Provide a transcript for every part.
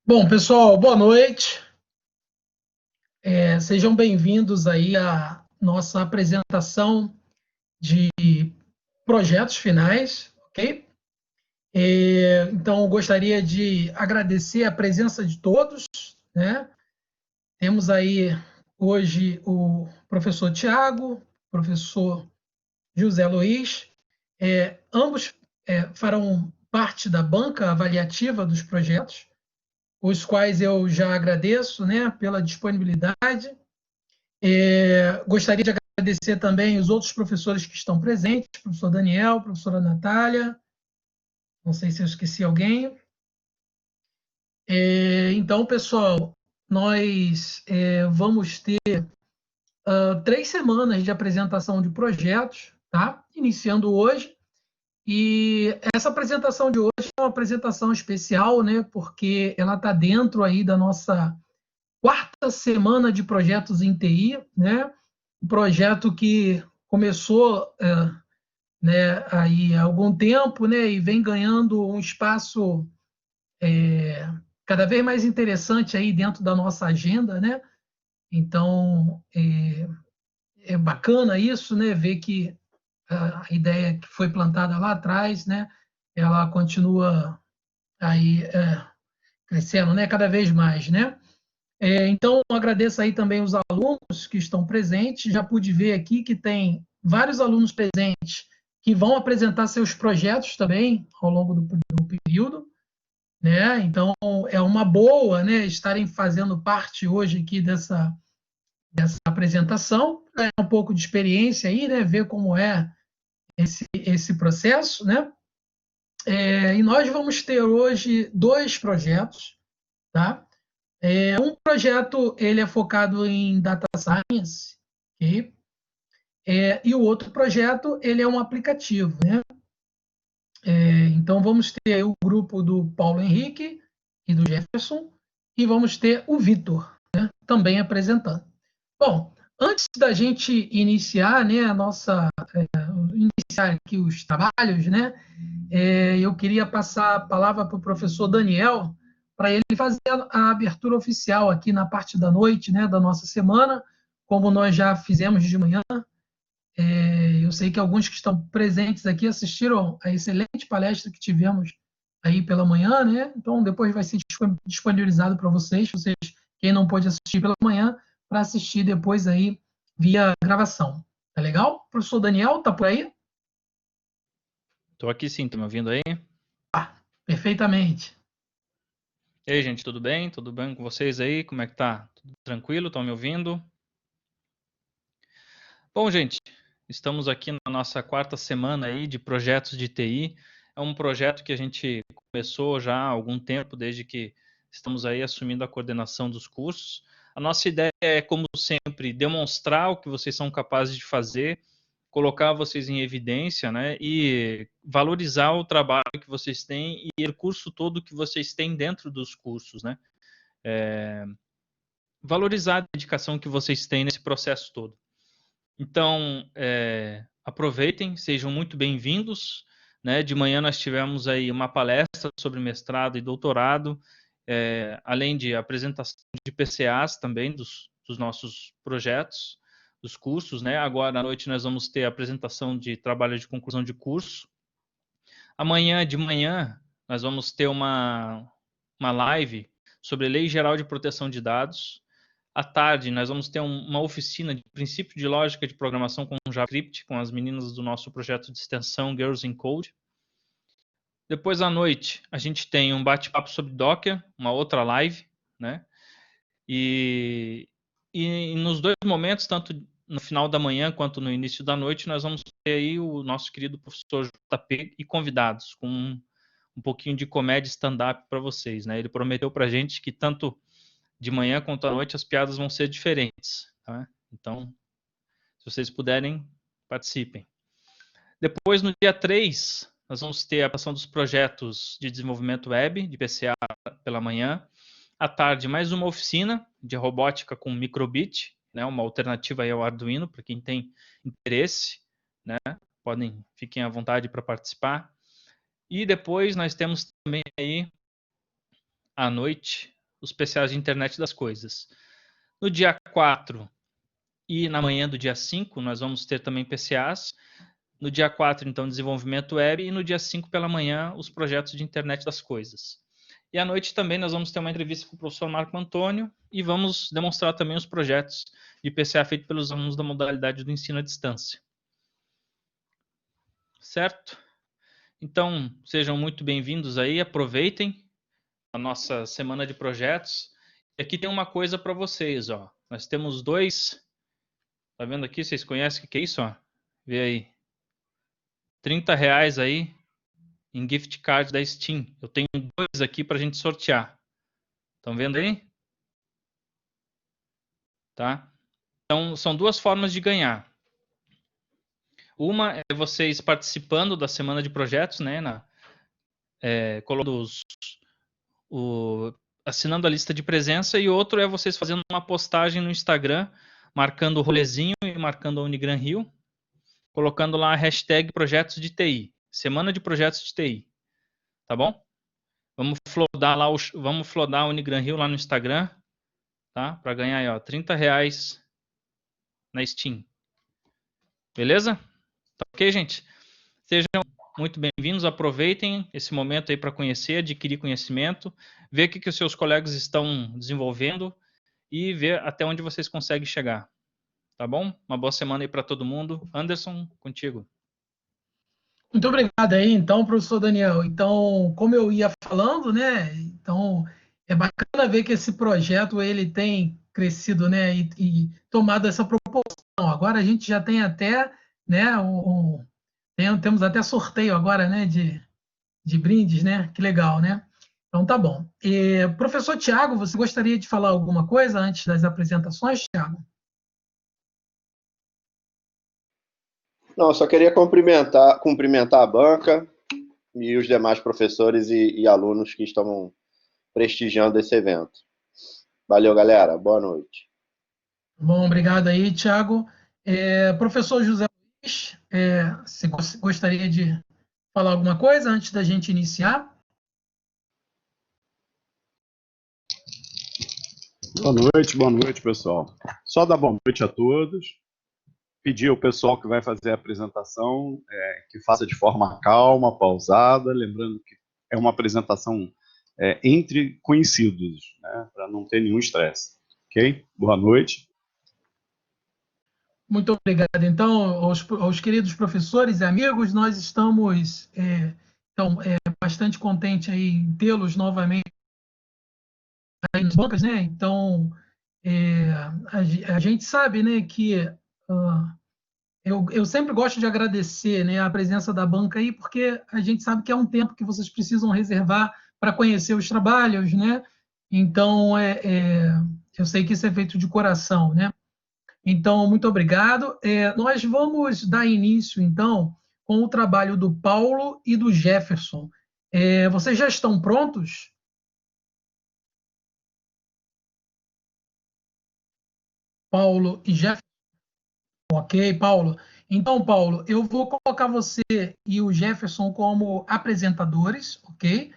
Bom, pessoal, boa noite. Sejam bem-vindos aí à nossa apresentação de projetos finais, ok? Então, eu gostaria de agradecer a presença de todos, né? Temos aí hoje o professor Tiago, professor José Luiz, ambos farão parte da banca avaliativa dos projetos, os quais eu já agradeço, né, pela disponibilidade. Gostaria de agradecer também os outros professores que estão presentes, professor Daniel, professora Natália, não sei se eu esqueci alguém. Então, pessoal, nós vamos ter 3 semanas de apresentação de projetos, tá? Iniciando hoje. E essa apresentação de hoje é uma apresentação especial, né? Porque ela está dentro aí da nossa quarta semana de projetos em TI, né? Um projeto que começou né, aí há algum tempo, né, e vem ganhando um espaço cada vez mais interessante aí dentro da nossa agenda, né? Então é bacana isso, né, ver que a ideia que foi plantada lá atrás, né, ela continua aí crescendo, né, cada vez mais, né? Então, agradeço aí também os alunos que estão presentes. Já pude ver aqui que tem vários alunos presentes que vão apresentar seus projetos também ao longo do período, né? Então, é uma boa, né, estarem fazendo parte hoje aqui dessa apresentação, ganhar um pouco de experiência aí, né, ver como é esse processo, né? E nós vamos ter hoje 2 projetos, tá? Um projeto ele é focado em data science, ok? E o outro projeto ele é um aplicativo, né? Então vamos ter o grupo do Paulo Henrique e do Jefferson e vamos ter o Vitor, né, também apresentando. Bom, antes da gente iniciar, né, iniciar aqui os trabalhos, né, eu queria passar a palavra para o professor Daniel para ele fazer a abertura oficial aqui na parte da noite, né, da nossa semana, como nós já fizemos de manhã. Eu sei que alguns que estão presentes aqui assistiram a excelente palestra que tivemos aí pela manhã, né? Então depois vai ser disponibilizado para vocês, quem não pôde assistir pela manhã, para assistir depois aí via gravação. Tá legal? Professor Daniel, tá por aí? Tô aqui sim, tá me ouvindo aí? Perfeitamente. E aí, gente, tudo bem? Tudo bem com vocês aí? Como é que tá? Tudo tranquilo? Estão me ouvindo? Bom, gente, estamos aqui na nossa quarta semana aí de projetos de TI. É um projeto que a gente começou já há algum tempo, desde que estamos aí assumindo a coordenação dos cursos. A nossa ideia é, como sempre, demonstrar o que vocês são capazes de fazer, colocar vocês em evidência, né, e valorizar o trabalho que vocês têm e o recurso todo que vocês têm dentro dos cursos, né? Valorizar a dedicação que vocês têm nesse processo todo. Então, aproveitem, sejam muito bem-vindos, né? De manhã nós tivemos aí uma palestra sobre mestrado e doutorado, além de apresentação de PCAs também dos nossos projetos, dos cursos, né? Agora à noite nós vamos ter a apresentação de trabalho de conclusão de curso. Amanhã de manhã nós vamos ter uma live sobre Lei Geral de Proteção de Dados. À tarde, nós vamos ter uma oficina de princípio de lógica de programação com JavaScript, com as meninas do nosso projeto de extensão Girls in Code. Depois, à noite, a gente tem um bate-papo sobre Docker, uma outra live, né? E nos dois momentos, tanto no final da manhã quanto no início da noite, nós vamos ter aí o nosso querido professor JP e convidados, com um pouquinho de comédia stand-up para vocês, né? Ele prometeu para a gente que tanto de manhã quanto à noite as piadas vão ser diferentes, tá? Então, se vocês puderem, participem. Depois, no dia 3, nós vamos ter a apresentação dos projetos de desenvolvimento web, de PCA pela manhã. À tarde, mais uma oficina de robótica com microbit, né? Uma alternativa aí ao Arduino, para quem tem interesse, né? Fiquem à vontade para participar. E depois nós temos também aí à noite, os PCAs de internet das coisas. No dia 4 e na manhã do dia 5, nós vamos ter também PCAs. No dia 4, então, desenvolvimento web. E no dia 5, pela manhã, os projetos de internet das coisas. E à noite também nós vamos ter uma entrevista com o professor Marco Antônio e vamos demonstrar também os projetos de PCA feitos pelos alunos da modalidade do ensino à distância. Certo? Então, sejam muito bem-vindos aí, aproveitem a nossa semana de projetos. E aqui tem uma coisa para vocês, ó. Nós temos dois, tá vendo aqui? Vocês conhecem o que é isso, ó? Vê aí. R$30 aí em gift card da Steam. Eu tenho dois aqui para a gente sortear. Estão vendo aí? Tá? Então, são duas formas de ganhar. Uma é vocês participando da semana de projetos, né? Assinando a lista de presença, e outro é vocês fazendo uma postagem no Instagram, marcando o rolezinho e marcando a Unigran Rio, colocando lá a hashtag projetos de TI, semana de projetos de TI, tá bom? Vamos flodar a Unigran Rio lá no Instagram, tá? Para ganhar aí, ó, R$30 na Steam. Beleza? Tá ok, gente? Sejam muito bem-vindos, aproveitem esse momento aí para conhecer, adquirir conhecimento, ver o que os seus colegas estão desenvolvendo e ver até onde vocês conseguem chegar. Tá bom? Uma boa semana aí para todo mundo. Anderson, contigo. Muito obrigado aí, então, professor Daniel. Então, como eu ia falando, né? Então, é bacana ver que esse projeto ele tem crescido, né? E tomado essa proporção. Agora a gente já tem até, né? Temos até sorteio agora, né? De brindes, né? Que legal, né? Então, tá bom. Professor Tiago, você gostaria de falar alguma coisa antes das apresentações, Tiago? Não, só queria cumprimentar a banca e os demais professores e alunos que estão prestigiando esse evento. Valeu, galera. Boa noite. Bom, obrigado aí, Tiago. Professor José Luiz, você gostaria de falar alguma coisa antes da gente iniciar? Boa noite, pessoal. Só dar boa noite a todos. Pedir ao pessoal que vai fazer a apresentação que faça de forma calma, pausada, lembrando que é uma apresentação entre conhecidos, né, para não ter nenhum estresse. Ok? Boa noite. Muito obrigado. Então, aos queridos professores e amigos, nós estamos bastante contentes aí em tê-los novamente aí nas bancas, né? Então, a gente sabe, né, que eu sempre gosto de agradecer, né, a presença da banca aí, porque a gente sabe que é um tempo que vocês precisam reservar para conhecer os trabalhos, né? Então, eu sei que isso é feito de coração, né? Então, muito obrigado. Nós vamos dar início, então, com o trabalho do Paulo e do Jefferson. Vocês já estão prontos? Paulo e Jefferson? Ok, Paulo. Então, Paulo, eu vou colocar você e o Jefferson como apresentadores, ok?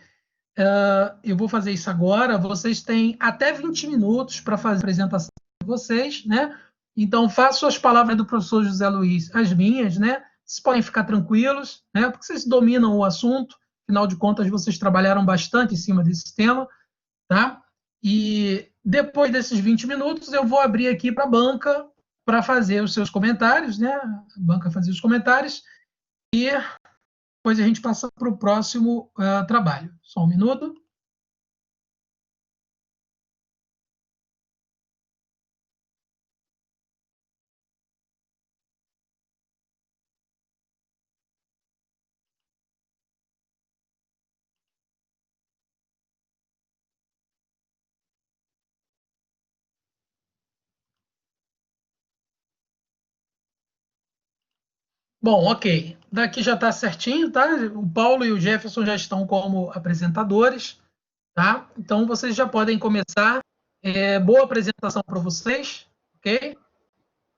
Eu vou fazer isso agora. Vocês têm até 20 minutos para fazer a apresentação de vocês, né? Então, faço as palavras do professor José Luiz, as minhas, né? Vocês podem ficar tranquilos, né? Porque vocês dominam o assunto. Afinal de contas, vocês trabalharam bastante em cima desse tema, tá? E depois desses 20 minutos, eu vou abrir aqui para a banca para fazer os seus comentários, né? A banca fazer os comentários e depois a gente passa para o próximo trabalho. Só um minuto. Bom, ok. Daqui já está certinho, tá? O Paulo e o Jefferson já estão como apresentadores, tá? Então vocês já podem começar. Boa apresentação para vocês, ok?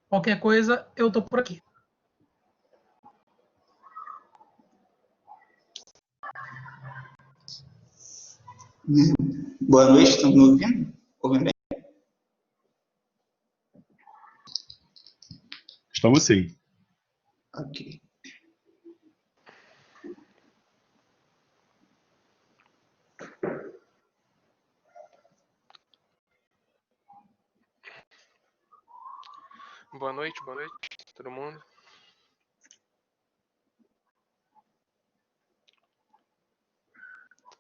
Qualquer coisa, eu estou por aqui. Boa noite, estão me ouvindo? Ouvindo bem? Estamos sim. Ok. Boa noite, todo mundo.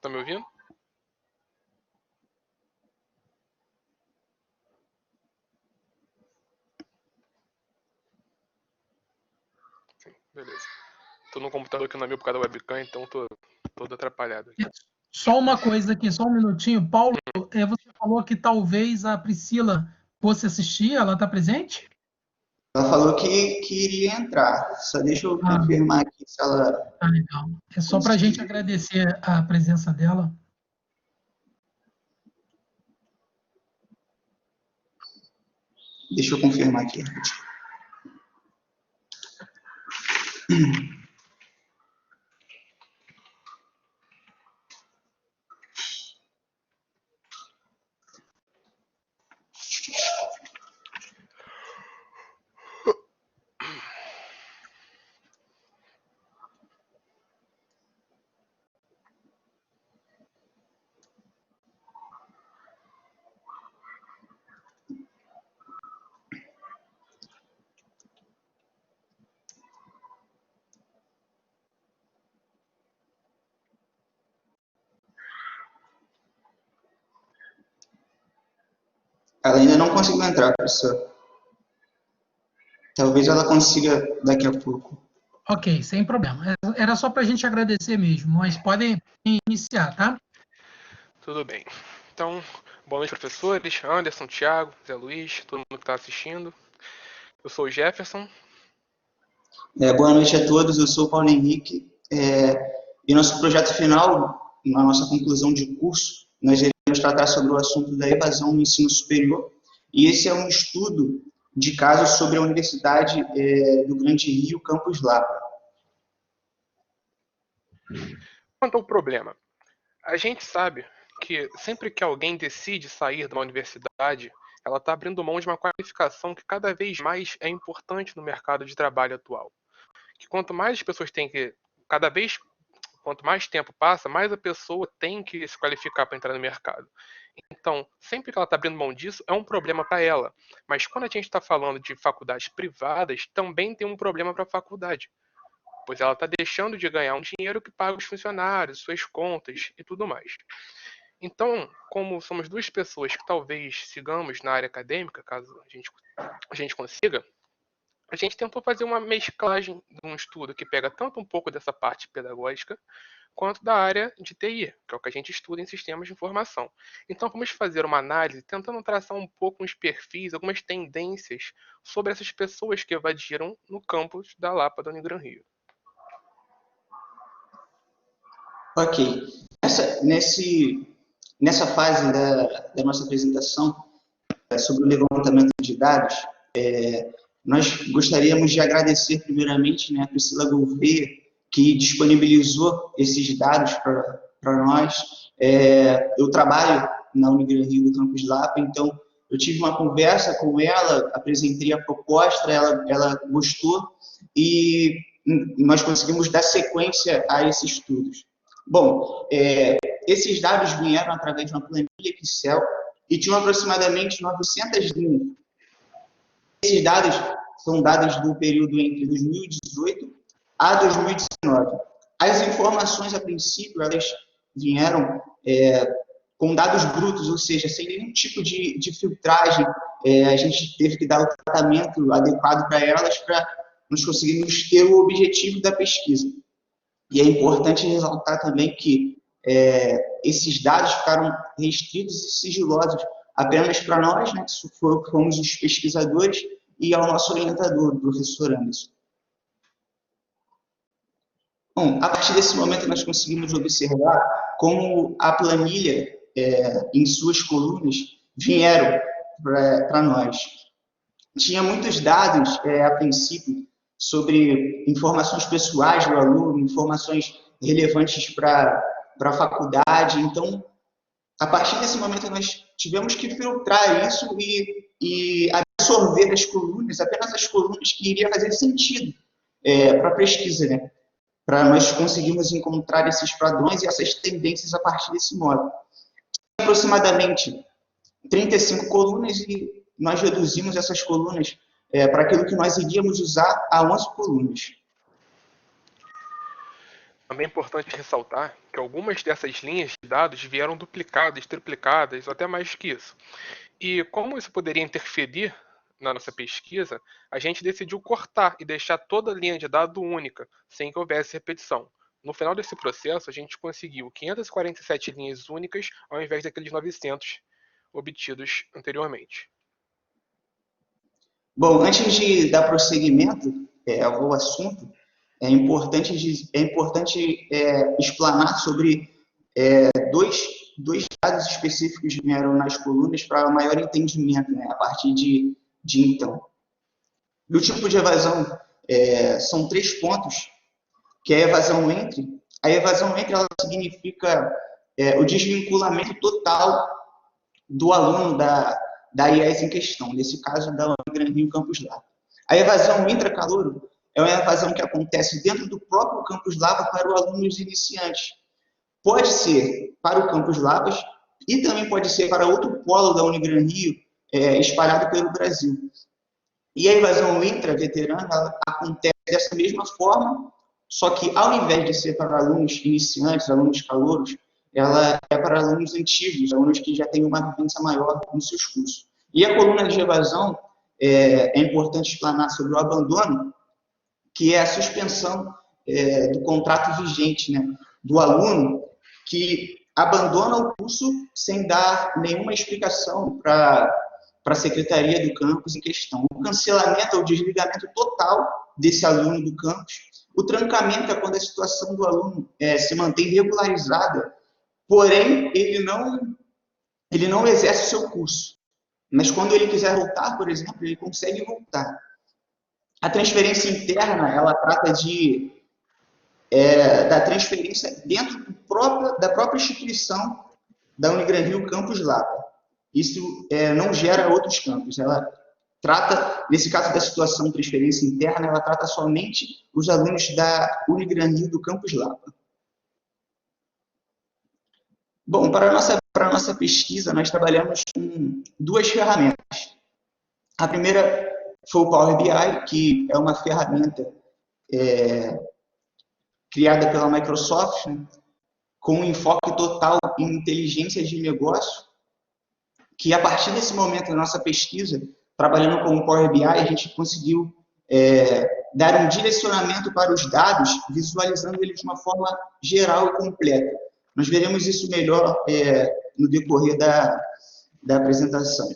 Tá me ouvindo? Sim, beleza. Tô no computador que não é meu por causa da webcam, então tô todo atrapalhado aqui. Só uma coisa aqui, só um minutinho. Paulo, você falou que talvez a Priscila fosse assistir, ela está presente? Ela falou que iria entrar. Só deixa eu confirmar aqui se ela... Tá legal. É só para a gente agradecer a presença dela. Deixa eu confirmar aqui. Ela ainda não conseguiu entrar, professor. Talvez ela consiga daqui a pouco. Ok, sem problema. Era só para a gente agradecer mesmo, mas podem iniciar, tá? Tudo bem. Então, boa noite, professores. Anderson, Thiago, Zé Luiz, todo mundo que está assistindo. Eu sou o Jefferson. Boa noite a todos, eu sou o Paulo Henrique. E nosso projeto final, na nossa conclusão de curso, nós iremos tratar sobre o assunto da evasão no ensino superior. E esse é um estudo de casos sobre a Universidade do Grande Rio, Campus Lapa. Quanto ao problema, a gente sabe que sempre que alguém decide sair de uma universidade, ela está abrindo mão de uma qualificação que cada vez mais é importante no mercado de trabalho atual. Que quanto mais as pessoas têm que, quanto mais tempo passa, mais a pessoa tem que se qualificar para entrar no mercado. Então, sempre que ela está abrindo mão disso, é um problema para ela. Mas quando a gente está falando de faculdades privadas, também tem um problema para a faculdade. Pois ela está deixando de ganhar um dinheiro que paga os funcionários, suas contas e tudo mais. Então, como somos duas pessoas que talvez sigamos na área acadêmica, caso a gente consiga, a gente tentou fazer uma mesclagem de um estudo que pega tanto um pouco dessa parte pedagógica quanto da área de TI, que é o que a gente estuda em sistemas de informação. Então, vamos fazer uma análise tentando traçar um pouco uns perfis, algumas tendências sobre essas pessoas que evadiram no campus da Lapa da Unigran Rio. Ok. Nessa fase da nossa apresentação sobre o levantamento de dados, nós gostaríamos de agradecer primeiramente a Priscila Gouveia, que disponibilizou esses dados para nós. Eu trabalho na Unigran Rio do Campus Lapa, então eu tive uma conversa com ela, apresentei a proposta, ela gostou e nós conseguimos dar sequência a esses estudos. Bom, esses dados vieram através de uma planilha Excel e tinham aproximadamente 900 linhas. Esses dados são dados do período entre 2018 a 2019. As informações, a princípio, elas vieram com dados brutos, ou seja, sem nenhum tipo de filtragem. A gente teve que dar o tratamento adequado para elas para nós conseguirmos ter o objetivo da pesquisa. E é importante ressaltar também que esses dados ficaram restritos e sigilosos apenas para nós, que fomos os pesquisadores, e ao nosso orientador, o professor Anderson. Bom, a partir desse momento nós conseguimos observar como a planilha, em suas colunas, vieram para nós. Tinha muitos dados, a princípio, sobre informações pessoais do aluno, informações relevantes para a faculdade. Então, A partir desse momento, nós tivemos que filtrar isso e absorver das colunas, apenas as colunas que iriam fazer sentido para a pesquisa, né? Para nós conseguirmos encontrar esses padrões e essas tendências a partir desse modo. Aproximadamente 35 colunas e nós reduzimos essas colunas para aquilo que nós iríamos usar a 11 colunas. Também é importante ressaltar que algumas dessas linhas de dados vieram duplicadas, triplicadas, ou até mais que isso. E como isso poderia interferir na nossa pesquisa, a gente decidiu cortar e deixar toda a linha de dados única, sem que houvesse repetição. No final desse processo, a gente conseguiu 547 linhas únicas, ao invés daqueles 900 obtidos anteriormente. Bom, antes de dar prosseguimento ao assunto, é importante explanar sobre dois dados específicos que vieram nas colunas para maior entendimento, né, a partir de então. Do tipo de evasão, são 3 pontos, que é a evasão entre. A evasão entre ela significa o desvinculamento total do aluno da IES em questão, nesse caso da Unigran-Rio Campus Lapa. A evasão intracalouro é uma evasão que acontece dentro do próprio Campus Lapa para os alunos iniciantes. Pode ser para o Campus Lapas e também pode ser para outro polo da Unigran-Rio espalhado pelo Brasil. E a evasão intra-veterana acontece dessa mesma forma, só que ao invés de ser para alunos iniciantes, alunos calouros, ela é para alunos antigos, alunos que já têm uma vivência maior nos seus cursos. E a coluna de evasão, é importante explanar sobre o abandono, que é a suspensão do contrato vigente, né, do aluno que abandona o curso sem dar nenhuma explicação para a secretaria do campus em questão. O cancelamento ou desligamento total desse aluno do campus. O trancamento é quando a situação do aluno se mantém regularizada, porém ele não exerce o seu curso. Mas quando ele quiser voltar, por exemplo, ele consegue voltar. A transferência interna, ela trata da transferência dentro da própria instituição da Unigran-Rio Campus Lapa. Isso não gera outros campos. Ela trata, nesse caso da situação de transferência interna, ela trata somente os alunos da Unigran-Rio do Campus Lapa. Bom, para a nossa pesquisa, nós trabalhamos com 2 ferramentas. A primeira foi o Power BI, que é uma ferramenta criada pela Microsoft, né, com um enfoque total em inteligência de negócio, que a partir desse momento da nossa pesquisa, trabalhando com o Power BI, a gente conseguiu dar um direcionamento para os dados, visualizando eles de uma forma geral e completa. Nós veremos isso melhor no decorrer da apresentação.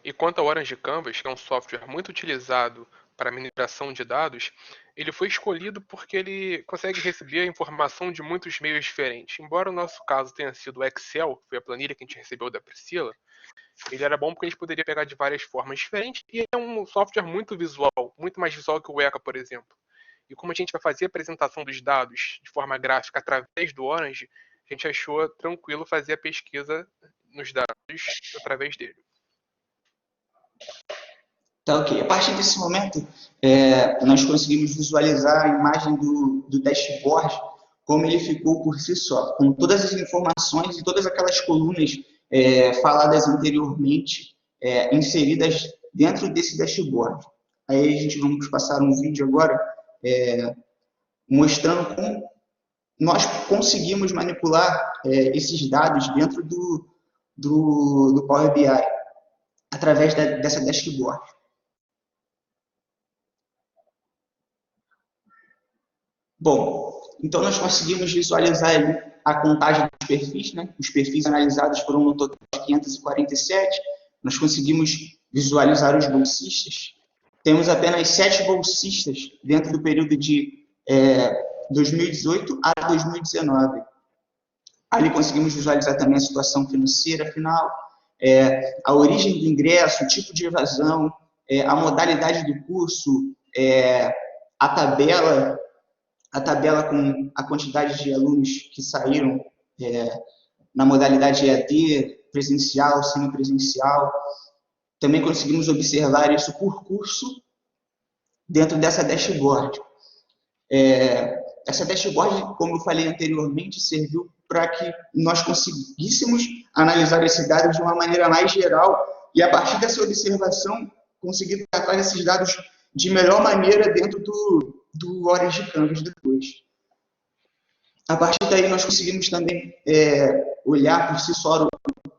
E quanto ao Orange Canvas, que é um software muito utilizado para mineração de dados, ele foi escolhido porque ele consegue receber a informação de muitos meios diferentes. Embora o nosso caso tenha sido o Excel, que foi a planilha que a gente recebeu da Priscila, ele era bom porque a gente poderia pegar de várias formas diferentes e é um software muito visual, muito mais visual que o ECA, por exemplo. E como a gente vai fazer a apresentação dos dados de forma gráfica através do Orange, a gente achou tranquilo fazer a pesquisa nos dados através dele. Tá, ok. A partir desse momento, nós conseguimos visualizar a imagem do dashboard, como ele ficou por si só, com todas as informações e todas aquelas colunas faladas anteriormente, inseridas dentro desse dashboard. Aí a gente vamos passar um vídeo agora, mostrando como nós conseguimos manipular esses dados dentro do Power BI, através dessa dashboard. Bom, então nós conseguimos visualizar aí a contagem dos perfis, né? Os perfis analisados foram no total de 547. Nós conseguimos visualizar os bolsistas. Temos apenas 7 bolsistas dentro do período de 2018 a 2019. Ali conseguimos visualizar também a situação financeira final, a origem do ingresso, o tipo de evasão, a modalidade do curso, a tabela com a quantidade de alunos que saíram na modalidade EAD, presencial, semipresencial. Também conseguimos observar isso por curso dentro dessa dashboard. Essa dashboard, como eu falei anteriormente, serviu para que nós conseguíssemos analisar esse dado de uma maneira mais geral e, a partir dessa observação, conseguir tratar esses dados de melhor maneira dentro do Orange Canvas depois. A partir daí, nós conseguimos também olhar por si só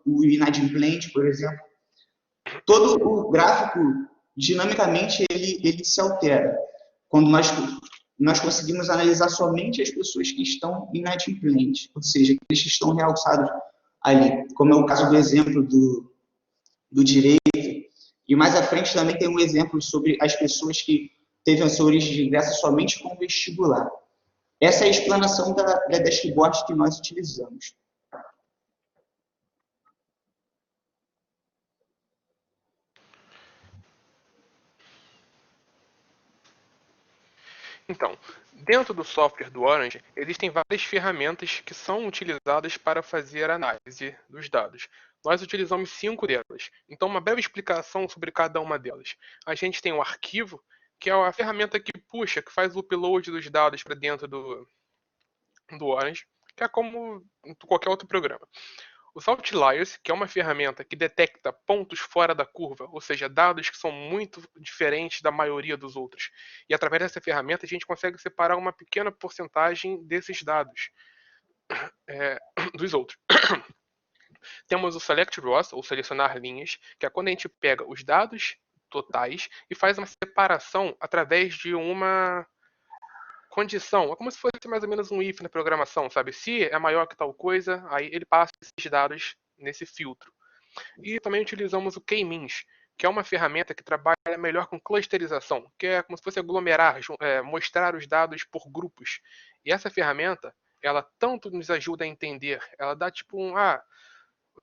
o inadimplente, por exemplo. Todo o gráfico, dinamicamente, ele se altera. Quando nós conseguimos analisar somente as pessoas que estão inadimplentes, ou seja, aqueles que estão realçados ali, como é o caso do exemplo do direito. E mais à frente também tem um exemplo sobre as pessoas que teve a sua origem de ingresso somente com vestibular. Essa é a explanação da dashboard que nós utilizamos. Então, dentro do software do Orange, existem várias ferramentas que são utilizadas para fazer análise dos dados. Nós utilizamos 5 delas. Então, uma breve explicação sobre cada uma delas. A gente tem o arquivo, que é a ferramenta que puxa, que faz o upload dos dados para dentro do Orange, que é como qualquer outro programa. Os Outliers, que é uma ferramenta que detecta pontos fora da curva, ou seja, dados que são muito diferentes da maioria dos outros. E através dessa ferramenta a gente consegue separar uma pequena porcentagem desses dados dos outros. Temos o Select Rows, ou selecionar linhas, que é quando a gente pega os dados totais e faz uma separação através de uma condição. É como se fosse mais ou menos um if na programação, sabe? Se é maior que tal coisa, aí ele passa esses dados nesse filtro. E também utilizamos o K-means, que é uma ferramenta que trabalha melhor com clusterização, que é como se fosse aglomerar, mostrar os dados por grupos. E essa ferramenta, ela tanto nos ajuda a entender, ela dá tipo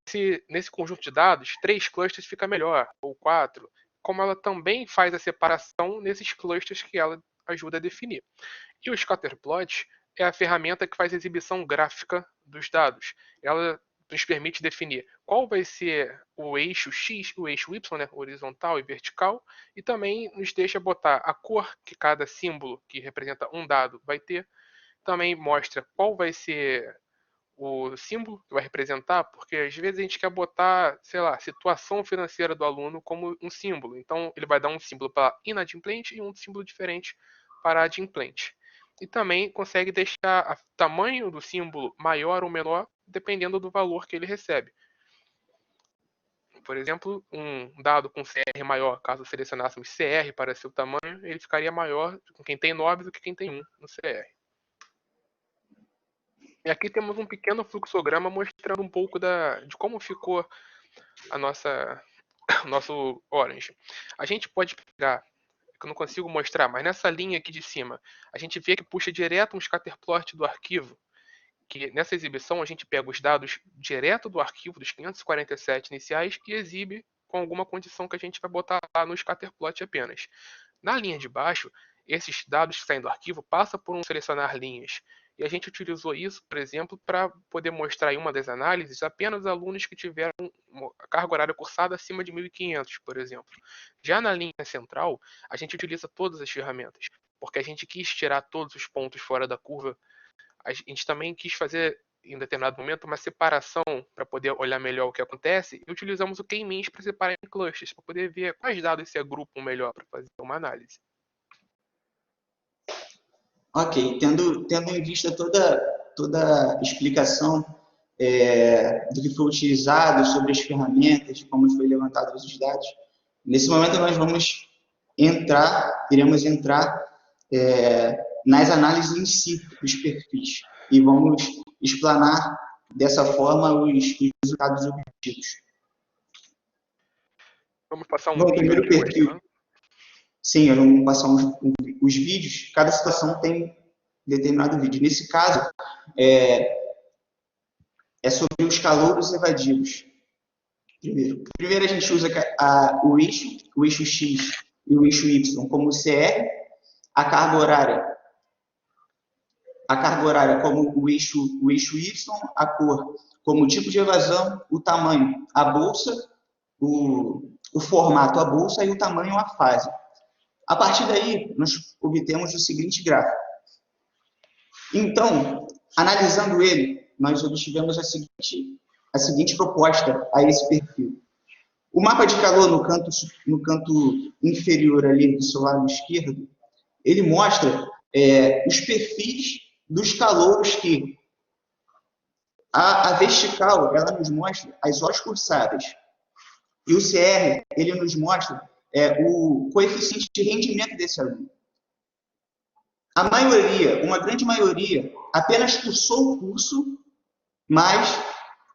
se nesse conjunto de dados, 3 clusters fica melhor, ou 4, como ela também faz a separação nesses clusters que ela ajuda a definir. E o Scatterplot é a ferramenta que faz a exibição gráfica dos dados. Ela nos permite definir qual vai ser o eixo X, o eixo Y, né, horizontal e vertical, e também nos deixa botar a cor que cada símbolo que representa um dado vai ter. Também mostra qual vai ser o símbolo que vai representar, porque às vezes a gente quer botar, sei lá, situação financeira do aluno como um símbolo. Então, ele vai dar um símbolo para inadimplente e um símbolo diferente para adimplente. E também consegue deixar o tamanho do símbolo maior ou menor, dependendo do valor que ele recebe. Por exemplo, um dado com CR maior, caso selecionássemos CR para seu tamanho, ele ficaria maior com quem tem 9 do que quem tem 1 no CR. E aqui temos um pequeno fluxograma mostrando um pouco de como ficou o nosso Orange. A gente pode pegar, que eu não consigo mostrar, mas nessa linha aqui de cima, a gente vê que puxa direto um scatterplot do arquivo, que nessa exibição a gente pega os dados direto do arquivo dos 547 iniciais e exibe com alguma condição que a gente vai botar lá no scatterplot apenas. Na linha de baixo, esses dados que saem do arquivo passam por um selecionar linhas. E a gente utilizou isso, por exemplo, para poder mostrar em uma das análises apenas alunos que tiveram uma carga horária cursada acima de 1.500, por exemplo. Já na linha central, a gente utiliza todas as ferramentas, porque a gente quis tirar todos os pontos fora da curva. A gente também quis fazer, em determinado momento, uma separação para poder olhar melhor o que acontece, e utilizamos o K-means para separar em clusters, para poder ver quais dados se agrupam melhor para fazer uma análise. Ok, tendo em vista toda a explicação do que foi utilizado, sobre as ferramentas, de como foi levantado os dados, nesse momento nós iremos entrar nas análises em si dos perfis e vamos explanar dessa forma os resultados obtidos. Vamos passar um Bom, vídeo primeiro aqui perfil. mostrando. Sim, eu vou passar os vídeos. Cada situação tem determinado vídeo. Nesse caso, é sobre os calouros evadidos. Primeiro a gente usa o eixo X e o eixo Y como CR, a carga horária como o eixo Y, a cor como o tipo de evasão, o tamanho, a bolsa, o formato, a bolsa e o tamanho, a fase. A partir daí, nós obtemos o seguinte gráfico. Então, analisando ele, nós obtivemos a seguinte proposta a esse perfil. O mapa de calor no canto inferior ali do seu lado esquerdo, ele mostra os perfis dos calouros que a vertical, ela nos mostra as horas cursadas. E o CR, ele nos mostra o coeficiente de rendimento desse aluno. A maioria, uma grande maioria, apenas cursou o curso, mas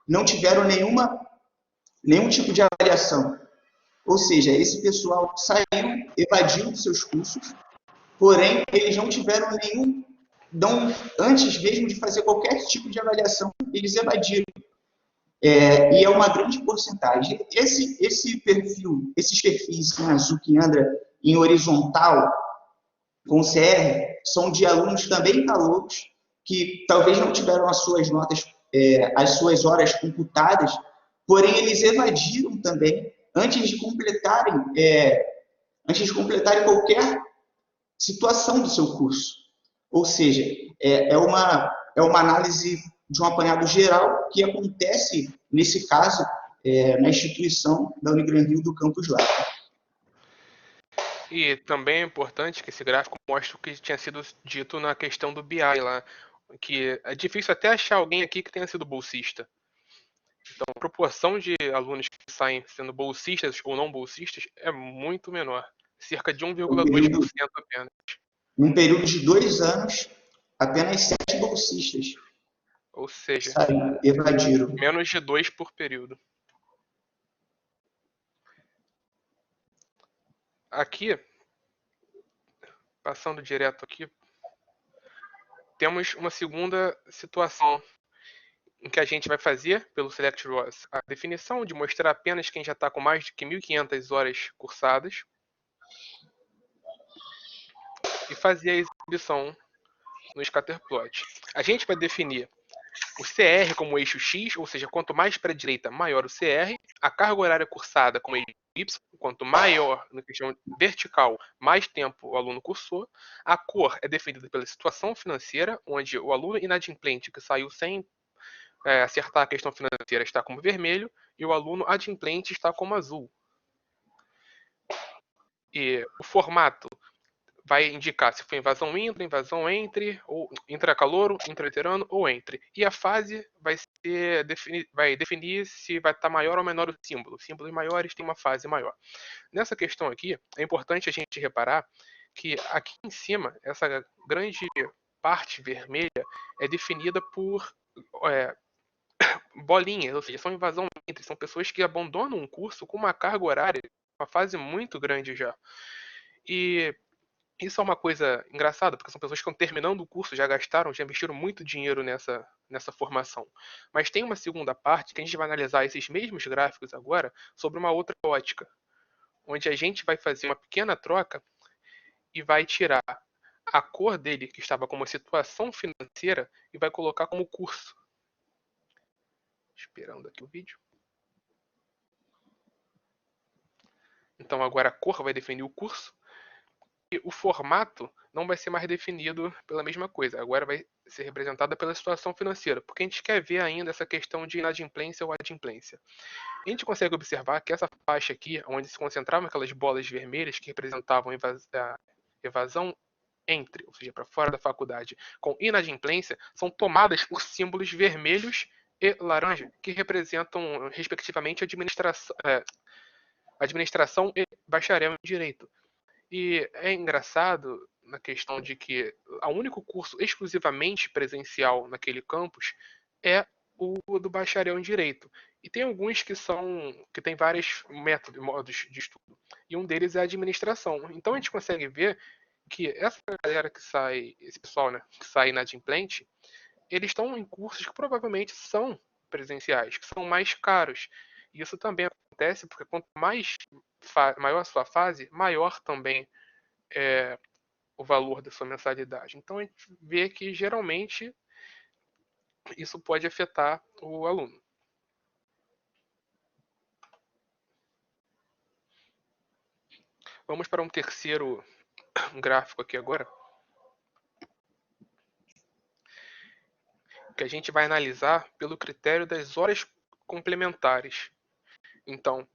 não tiveram nenhum tipo de avaliação. Ou seja, esse pessoal saiu, evadiu dos seus cursos, porém, eles não tiveram antes mesmo de fazer qualquer tipo de avaliação, eles evadiram. E é uma grande porcentagem. Esses perfis em azul que anda em horizontal com CR, são de alunos também calouros, que talvez não tiveram as suas notas, as suas horas computadas, porém eles evadiram também antes de completarem qualquer situação do seu curso. Ou seja, é uma análise de um apanhado geral que acontece, nesse caso, na instituição da Unigranrio do Campus Lapa. E também é importante que esse gráfico mostre o que tinha sido dito na questão do BI lá, que é difícil até achar alguém aqui que tenha sido bolsista. Então, a proporção de alunos que saem sendo bolsistas ou não bolsistas é muito menor, cerca de 1,2% apenas. Num período de 2 anos, apenas 7 bolsistas, ou seja, evadiram. Menos de 2 por período. Aqui, passando direto aqui, temos uma segunda situação em que a gente vai fazer, pelo Select ROS, a definição de mostrar apenas quem já está com mais de 1.500 horas cursadas e fazer a exibição no scatterplot. A gente vai definir o CR como eixo X, ou seja, quanto mais para a direita, maior o CR, a carga horária cursada como eixo Y, quanto maior na questão vertical, mais tempo o aluno cursou. A cor é definida pela situação financeira, onde o aluno inadimplente que saiu sem acertar a questão financeira está como vermelho e o aluno adimplente está como azul. E o formato vai indicar se foi invasão entre, ou intracalouro, intraveterano ou entre. E a fase vai definir se vai estar maior ou menor o símbolo. Símbolos maiores têm uma fase maior. Nessa questão aqui, é importante a gente reparar que aqui em cima, essa grande parte vermelha é definida por bolinhas, ou seja, são invasão entre, são pessoas que abandonam um curso com uma carga horária, uma fase muito grande já. E isso é uma coisa engraçada, porque são pessoas que estão terminando o curso, já gastaram, já investiram muito dinheiro nessa formação. Mas tem uma segunda parte que a gente vai analisar esses mesmos gráficos agora sobre uma outra ótica, onde a gente vai fazer uma pequena troca e vai tirar a cor dele, que estava como situação financeira, e vai colocar como curso. Esperando aqui o vídeo. Então agora a cor vai definir o curso. E o formato não vai ser mais definido pela mesma coisa. Agora vai ser representada pela situação financeira, porque a gente quer ver ainda essa questão de inadimplência ou adimplência. A gente consegue observar que essa faixa aqui, onde se concentravam aquelas bolas vermelhas que representavam a evasão entre, ou seja, para fora da faculdade, com inadimplência, são tomadas por símbolos vermelhos e laranja, que representam, respectivamente, administração e bacharel em direito. E é engraçado na questão de que o único curso exclusivamente presencial naquele campus é o do bacharel em direito. E tem alguns que tem vários modos de estudo. E um deles é a administração. Então a gente consegue ver que essa galera que sai, esse pessoal, né, que sai inadimplente, eles estão em cursos que provavelmente são presenciais, que são mais caros. E isso também acontece porque quanto maior a sua fase, maior também é o valor da sua mensalidade. Então a gente vê que geralmente isso pode afetar o aluno. Vamos para um terceiro gráfico aqui agora, que a gente vai analisar pelo critério das horas complementares. Então,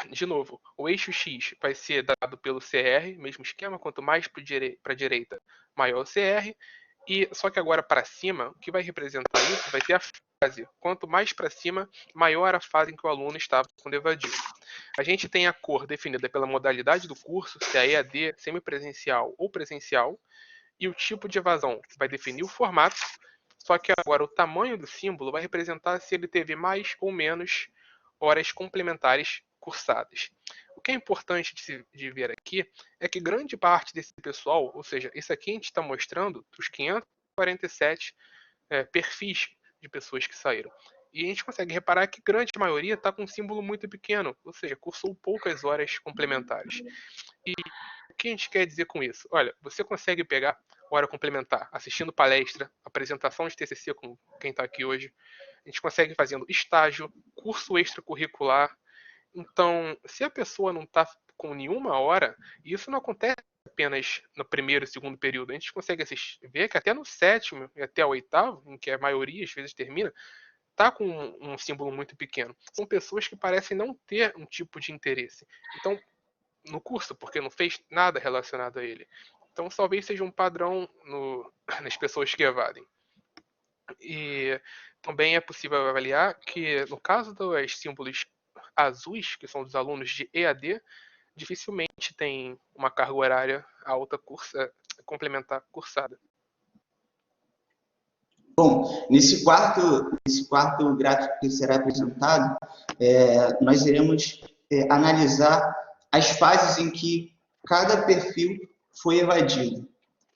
de novo, o eixo X vai ser dado pelo CR, mesmo esquema, quanto mais para a direita, maior o CR, e só que agora para cima, o que vai representar isso vai ser a fase. Quanto mais para cima, maior a fase em que o aluno estava quando evadiu. A gente tem a cor definida pela modalidade do curso, se é EAD, semipresencial ou presencial, e o tipo de evasão vai definir o formato, só que agora o tamanho do símbolo vai representar se ele teve mais ou menos horas complementares cursadas. O que é importante de ver aqui é que grande parte desse pessoal, ou seja, isso aqui a gente está mostrando dos 547 perfis de pessoas que saíram. E a gente consegue reparar que grande maioria está com um símbolo muito pequeno, ou seja, cursou poucas horas complementares. E o que a gente quer dizer com isso? Olha, você consegue pegar hora complementar assistindo palestra, apresentação de TCC com quem está aqui hoje. A gente consegue fazendo estágio, curso extracurricular. Então, se a pessoa não está com nenhuma hora, e isso não acontece apenas no primeiro e segundo período, a gente consegue ver que até no sétimo e até o oitavo, em que a maioria às vezes termina, está com um símbolo muito pequeno. São pessoas que parecem não ter um tipo de interesse. Então, no curso, porque não fez nada relacionado a ele. Então, talvez seja um padrão nas pessoas que evadem. E também é possível avaliar que, no caso dos símbolos azuis, que são dos alunos de EAD, dificilmente tem uma carga horária alta complementar cursada. Bom, nesse quarto gráfico que será apresentado, nós iremos analisar as fases em que cada perfil foi evadido.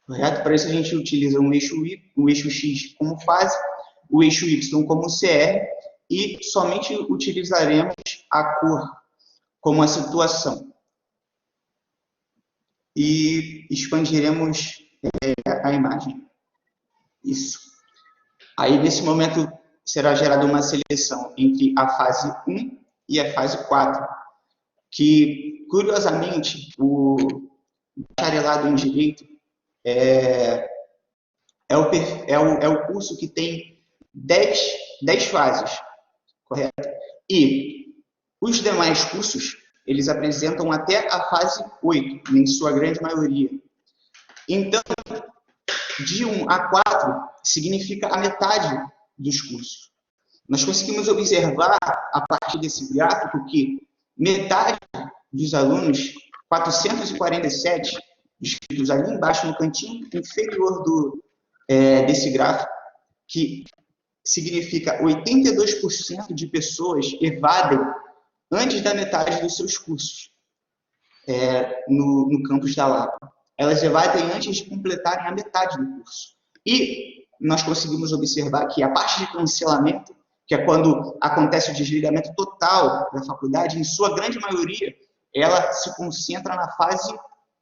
Correto? Para isso a gente utiliza um eixo X como fase, o eixo Y como CR e somente utilizaremos a cor como a situação. E expandiremos a imagem. Isso. Aí, nesse momento, será gerada uma seleção entre a fase 1 e a fase 4, que, curiosamente, o bacharelado em Direito é o curso que tem 10 fases, correto? E os demais cursos, eles apresentam até a fase 8, em sua grande maioria. Então, de 1 a 4 significa a metade dos cursos. Nós conseguimos observar, a partir desse gráfico, que metade dos alunos, 447, descritos ali embaixo no cantinho inferior desse gráfico, que significa 82% de pessoas evadem antes da metade dos seus cursos no campus da Lapa. Elas evadem antes de completarem a metade do curso. E nós conseguimos observar que a parte de cancelamento, que é quando acontece o desligamento total da faculdade, em sua grande maioria, ela se concentra na fase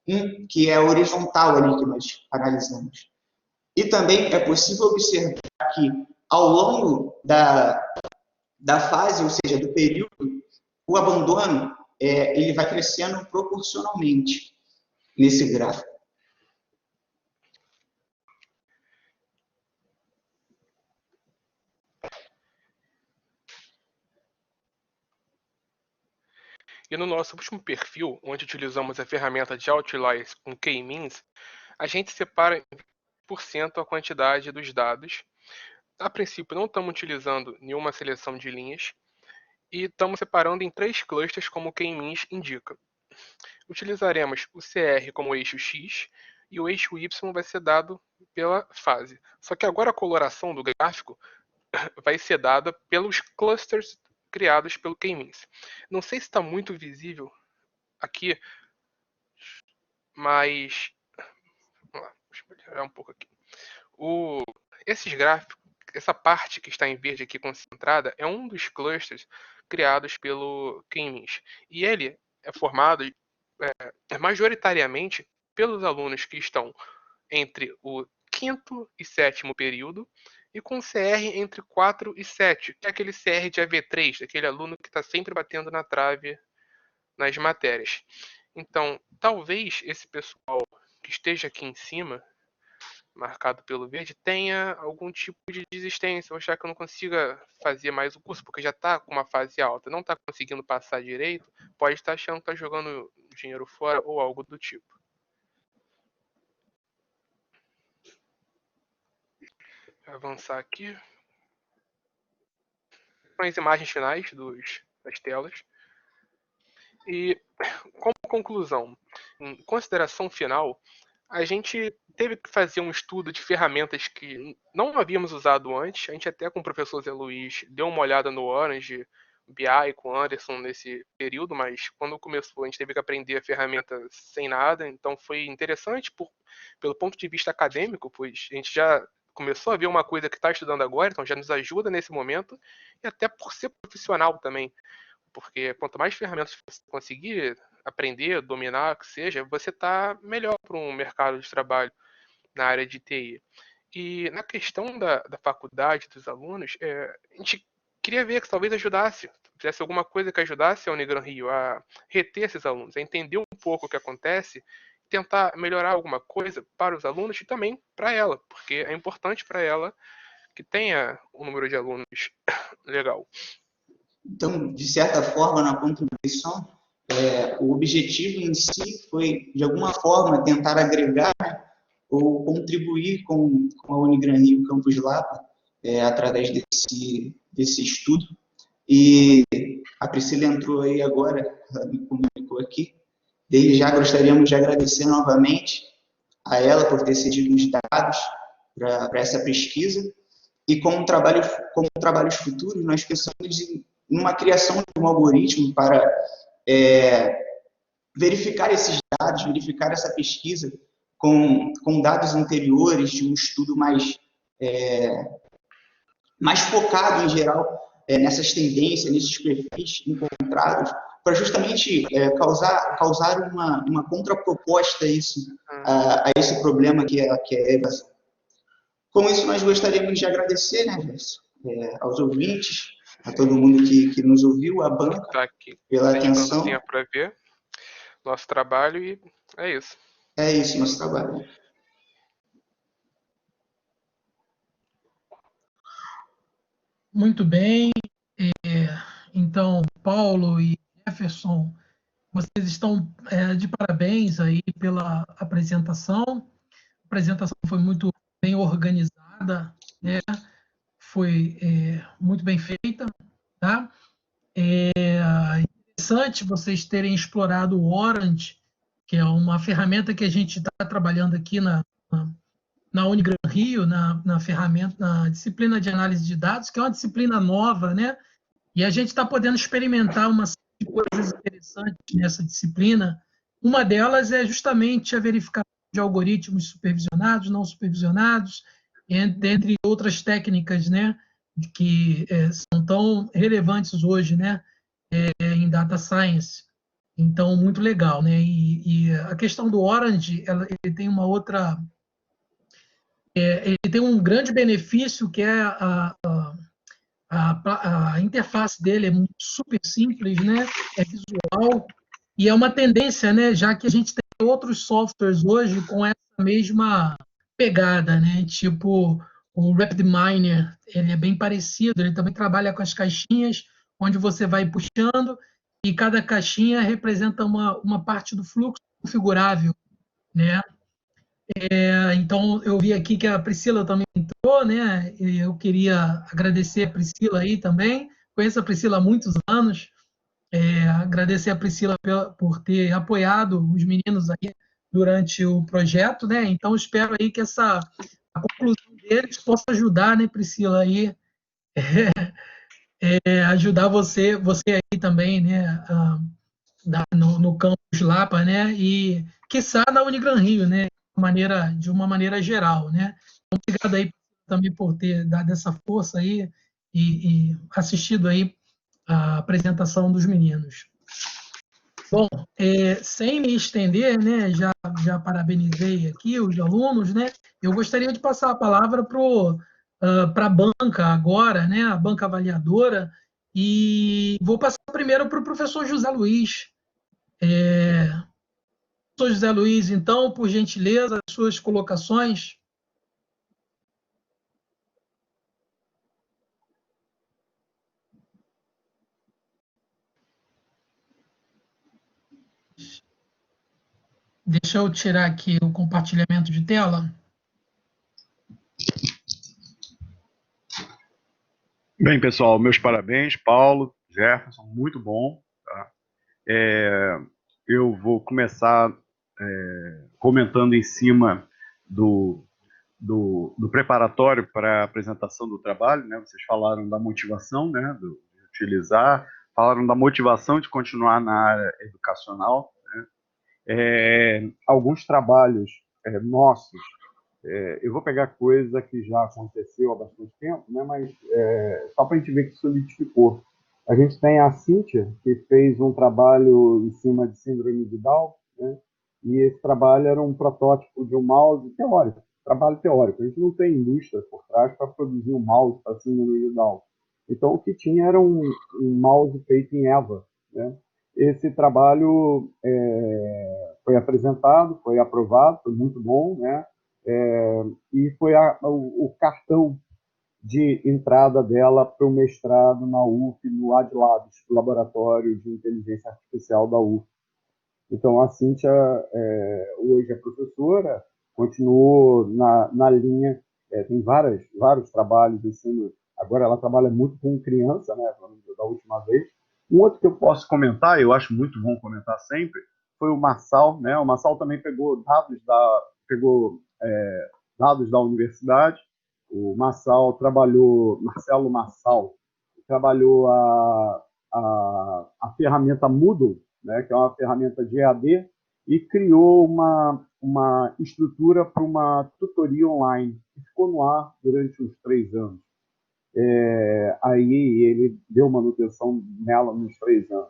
1, que é a horizontal ali que nós analisamos. E também é possível observar que, ao longo da fase, ou seja, do período, o abandono ele vai crescendo proporcionalmente nesse gráfico. E no nosso último perfil, onde utilizamos a ferramenta de Outliers com K-means, a gente separa em 20% a quantidade dos dados. A princípio, não estamos utilizando nenhuma seleção de linhas e estamos separando em 3 clusters, como o K-means indica. Utilizaremos o CR como eixo X e o eixo Y vai ser dado pela fase. Só que agora a coloração do gráfico vai ser dada pelos clusters criados pelo K-means. Não sei se está muito visível aqui, mas vamos lá, deixa eu melhorar um pouco aqui. Esses gráficos, essa parte que está em verde aqui concentrada, é um dos clusters criados pelo K-means. E ele é formado majoritariamente pelos alunos que estão entre o 5º e 7º período e com CR entre 4 e 7, que é aquele CR de AV3, aquele aluno que está sempre batendo na trave nas matérias. Então, talvez esse pessoal que esteja aqui em cima, marcado pelo verde, tenha algum tipo de desistência, ou achar que eu não consiga fazer mais o curso, porque já está com uma fase alta, não está conseguindo passar direito, pode estar achando que está jogando dinheiro fora ou algo do tipo. Vou avançar aqui. São as imagens finais das telas. E, como conclusão, em consideração final, a gente teve que fazer um estudo de ferramentas que não havíamos usado antes. A gente até com o professor Zé Luiz deu uma olhada no Orange BI com o Anderson nesse período, mas quando começou a gente teve que aprender a ferramenta sem nada, então foi interessante pelo ponto de vista acadêmico, pois a gente já começou a ver uma coisa que está estudando agora, então já nos ajuda nesse momento, e até por ser profissional também, porque quanto mais ferramentas você conseguir aprender, dominar, o que seja, você está melhor para um mercado de trabalho na área de TI. E na questão da faculdade, dos alunos, a gente queria ver que talvez ajudasse, fizesse alguma coisa que ajudasse a Unigran Rio a reter esses alunos, a entender um pouco o que acontece, tentar melhorar alguma coisa para os alunos e também para ela, porque é importante para ela que tenha um número de alunos legal. Então, de certa forma, na contribuição, o objetivo em si foi, de alguma forma, tentar agregar, né, ou contribuir com a Unigran Rio Campus Lapa, através desse estudo. E a Priscila entrou aí agora, ela me comunicou aqui. Desde já gostaríamos de agradecer novamente a ela por ter cedido os dados para essa pesquisa. E como trabalhos futuros, nós pensamos em uma criação de um algoritmo para verificar esses dados, verificar essa pesquisa com dados anteriores de um estudo mais focado, em geral, nessas tendências, nesses perfis encontrados, para justamente causar uma contraproposta a esse problema que é a evasão. Com isso, nós gostaríamos de agradecer, né, Gerson, aos ouvintes, a todo mundo que nos ouviu, a banca, tá aqui pela atenção. Para ver nosso trabalho e é isso. É isso, nosso trabalho. Muito bem. Então, Paulo e Jefferson, vocês estão de parabéns aí pela apresentação. A apresentação foi muito bem organizada, né? Foi muito bem feita, tá? Interessante vocês terem explorado o Orange, que é uma ferramenta que a gente está trabalhando aqui na Unigran Rio, na ferramenta, na disciplina de análise de dados, que é uma disciplina nova, né? E a gente está podendo experimentar uma série de coisas interessantes nessa disciplina. Uma delas é justamente a verificação de algoritmos supervisionados, não supervisionados, entre outras técnicas, né, que são tão relevantes hoje, né, em data science. Então, muito legal, né? E a questão do Orange, ele tem uma outra... ele tem um grande benefício, que é a interface dele é super simples, né? É visual, e é uma tendência, né? Já que a gente tem outros softwares hoje com essa mesma pegada, né? Tipo o RapidMiner, ele é bem parecido, ele também trabalha com as caixinhas, onde você vai puxando, e cada caixinha representa uma parte do fluxo configurável, né? Então, eu vi aqui que a Priscila também entrou, né? E eu queria agradecer a Priscila aí também. Conheço a Priscila há muitos anos. Agradecer a Priscila por ter apoiado os meninos aí durante o projeto, né? Então, espero aí que a conclusão deles possa ajudar, né, Priscila, aí, ajudar você aí também, né, no campus Lapa, né? E, quiçá, na Unigran Rio, né? De uma maneira geral, né? Então, obrigado aí também por ter dado essa força aí e assistido aí a apresentação dos meninos. Bom, sem me estender, né, já parabenizei aqui os alunos, né? Eu gostaria de passar a palavra para o para a banca agora, né, a banca avaliadora, e vou passar primeiro para o professor José Luiz. Professor José Luiz, então, por gentileza, as suas colocações. Deixa eu tirar aqui o compartilhamento de tela. Bem, pessoal, meus parabéns, Paulo, Jefferson, muito bom. Tá? Eu vou começar comentando em cima do preparatório para a apresentação do trabalho, né? Vocês falaram da motivação, né, de utilizar, falaram da motivação de continuar na área educacional, né? Alguns trabalhos nossos, eu vou pegar coisa que já aconteceu há bastante tempo, né, mas só para a gente ver que solidificou. A gente tem a Cíntia, que fez um trabalho em cima de síndrome de Down, né, e esse trabalho era um protótipo de um mouse teórico, trabalho teórico. A gente não tem indústria por trás para produzir um mouse para síndrome de Down. Então, o que tinha era um mouse feito em EVA, né? Esse trabalho foi apresentado, foi aprovado, foi muito bom, né? E foi o cartão de entrada dela para o mestrado na UF, no AdLabs, Laboratório de Inteligência Artificial da UF. Então, a Cíntia hoje é professora, continuou na linha, tem vários trabalhos em cima. Agora ela trabalha muito com criança, né, da última vez. Um outro que eu posso comentar, eu acho muito bom comentar sempre, foi o Massal, né? O Massal também pegou dados da universidade. O Massal trabalhou, Marcelo Massal, trabalhou a ferramenta Moodle, né, que é uma ferramenta de EAD, e criou uma estrutura para uma tutoria online, que ficou no ar durante uns 3 anos. Aí ele deu manutenção nela nos 3 anos.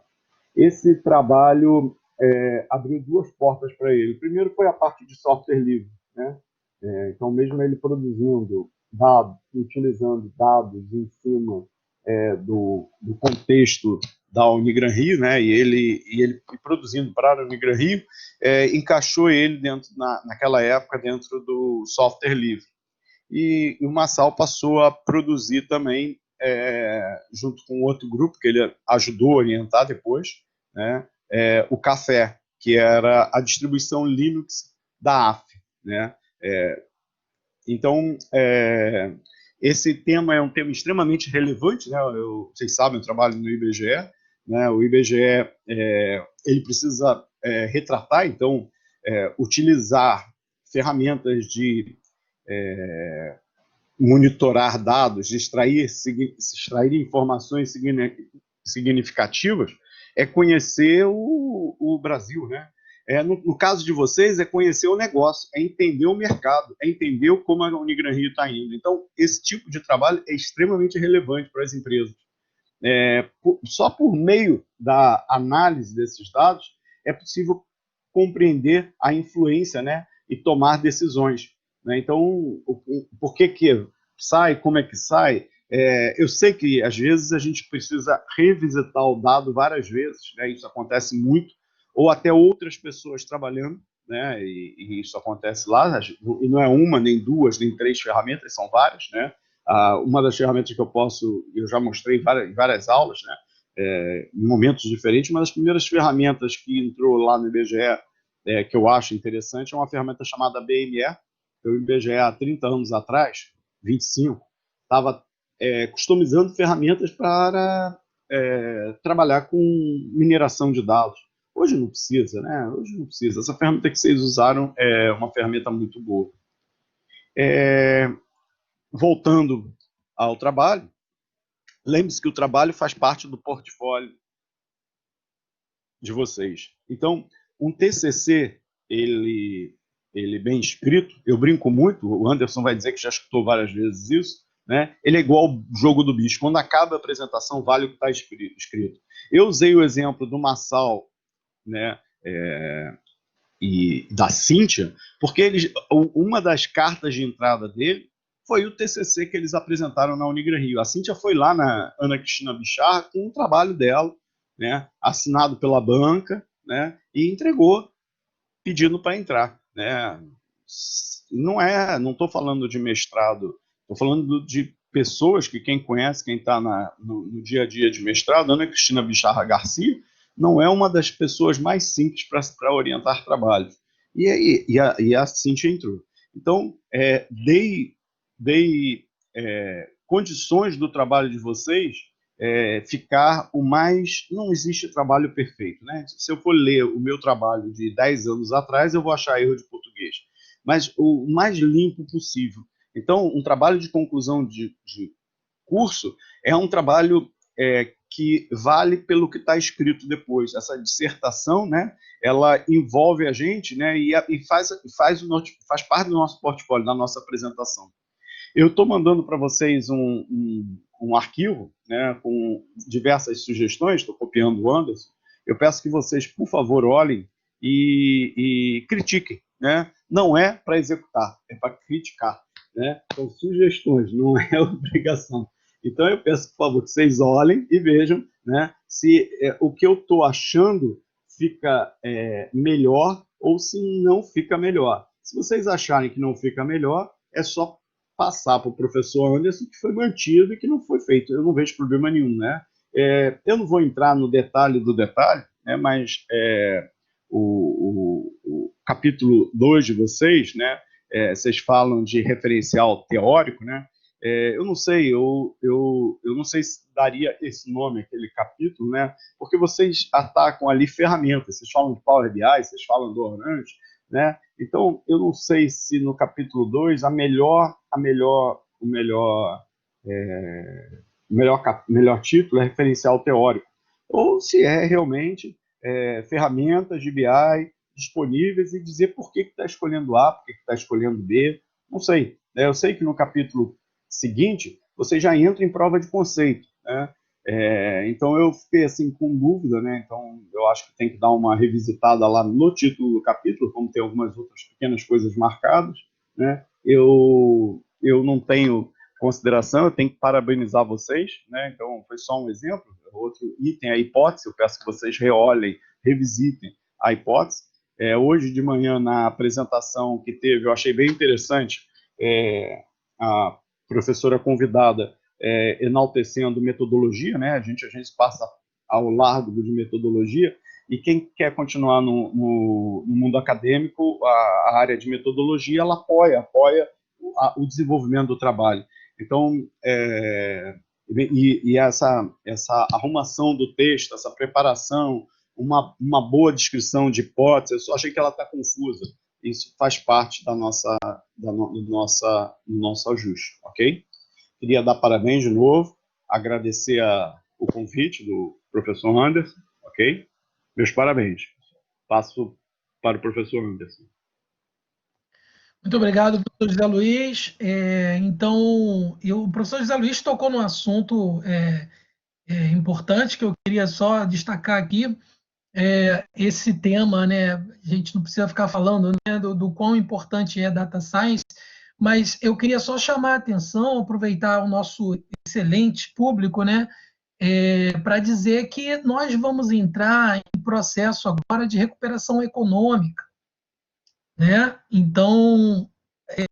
Esse trabalho abriu 2 portas para ele. Primeiro foi a parte de software livre, né? Então, mesmo ele produzindo dados, utilizando dados em cima do contexto da Unigran Rio, né? E ele produzindo para a Unigran Rio, encaixou ele naquela época dentro do software livre. E o Massal passou a produzir também, junto com outro grupo que ele ajudou a orientar depois, né? O Café, que era a distribuição Linux da AF, né? Então, esse tema é um tema extremamente relevante, né? Vocês sabem, eu trabalho no IBGE, né? O IBGE ele precisa retratar, então, utilizar ferramentas de monitorar dados, de extrair informações significativas, é conhecer o Brasil, né? No caso de vocês, é conhecer o negócio, é entender o mercado, é entender como a Unigran Rio está indo. Então, esse tipo de trabalho é extremamente relevante para as empresas. Só por meio da análise desses dados é possível compreender a influência, né, e tomar decisões, né? Então, por que sai, como é que sai? Eu sei que, às vezes, a gente precisa revisitar o dado várias vezes, né? Isso acontece muito, ou até outras pessoas trabalhando, né? E isso acontece lá, e não é uma, nem duas, nem 3 ferramentas, são várias, né? Uma das ferramentas que eu já mostrei em várias aulas, né? Em momentos diferentes, uma das primeiras ferramentas que entrou lá no IBGE, que eu acho interessante, é uma ferramenta chamada BME. O IBGE, há 30 anos atrás, 25, estava customizando ferramentas para trabalhar com mineração de dados. Hoje não precisa, né? Hoje não precisa. Essa ferramenta que vocês usaram é uma ferramenta muito boa. Voltando ao trabalho, lembre-se que o trabalho faz parte do portfólio de vocês. Então, um TCC, ele bem escrito, eu brinco muito, o Anderson vai dizer que já escutou várias vezes isso, né? Ele é igual ao jogo do bicho. Quando acaba a apresentação, vale o que está escrito. Eu usei o exemplo do Massal, né, e da Cíntia, porque uma das cartas de entrada dele foi o TCC que eles apresentaram na Unigran Rio. A Cíntia foi lá na Ana Cristina Bichar com um trabalho dela, né, assinado pela banca, né, e entregou pedindo para entrar, né. Não estou falando de mestrado, estou falando de pessoas que quem conhece, quem está no dia a dia de mestrado, Ana Cristina Bicharra Garcia não é uma das pessoas mais simples para orientar trabalhos. E a Cíntia entrou. Então, dei condições do trabalho de vocês ficar o mais... Não existe trabalho perfeito, né? Se eu for ler o meu trabalho de 10 anos atrás, eu vou achar erro de português. Mas o mais limpo possível. Então, um trabalho de conclusão de curso é um trabalho que vale pelo que está escrito depois. Essa dissertação, né, ela envolve a gente, né, e faz parte do nosso portfólio, da nossa apresentação. Eu estou mandando para vocês um arquivo, né, com diversas sugestões, estou copiando o Anderson. Eu peço que vocês, por favor, olhem e critiquem, né? Não é para executar, é para criticar, né? São sugestões, não é obrigação. Então, eu peço, por favor, que vocês olhem e vejam, né, se o que eu estou achando fica melhor ou se não fica melhor. Se vocês acharem que não fica melhor, é só passar para o professor Anderson que foi mantido e que não foi feito. Eu não vejo problema nenhum, né? Eu não vou entrar no detalhe do detalhe, né, mas o capítulo 2 de vocês, né, vocês falam de referencial teórico, né? Eu não sei, eu não sei se daria esse nome, aquele capítulo, né? Porque vocês atacam ali ferramentas, vocês falam de Power BI, vocês falam do Orange, né? Então, eu não sei se no capítulo 2 o melhor título é referencial teórico, ou se é realmente ferramentas de BI disponíveis e dizer por que está escolhendo A, por que está escolhendo B, não sei. Eu sei que no capítulo seguinte, você já entra em prova de conceito, né? Então eu fiquei assim com dúvida, né? Então eu acho que tem que dar uma revisitada lá no título do capítulo, como tem algumas outras pequenas coisas marcadas, né? Eu não tenho consideração, eu tenho que parabenizar vocês, né? Então foi só um exemplo. Outro item, a hipótese, eu peço que vocês reolhem, revisitem a hipótese. Hoje de manhã, na apresentação que teve, eu achei bem interessante a professora convidada enaltecendo metodologia, né? A gente passa ao largo de metodologia, e quem quer continuar no mundo acadêmico, a área de metodologia, ela apoia o desenvolvimento do trabalho. Então, essa arrumação do texto, essa preparação, uma boa descrição de hipótese, eu só achei que ela está confusa. Isso faz parte do nosso ajuste, ok? Queria dar parabéns de novo, agradecer o convite do professor Anderson, ok? Meus parabéns. Passo para o professor Anderson. Muito obrigado, professor José Luiz. Então, o professor José Luiz tocou num assunto importante que eu queria só destacar aqui. Esse tema, né? A gente não precisa ficar falando, né, do quão importante é data science, mas eu queria só chamar a atenção, aproveitar o nosso excelente público, né, para dizer que nós vamos entrar em processo agora de recuperação econômica, né? Então,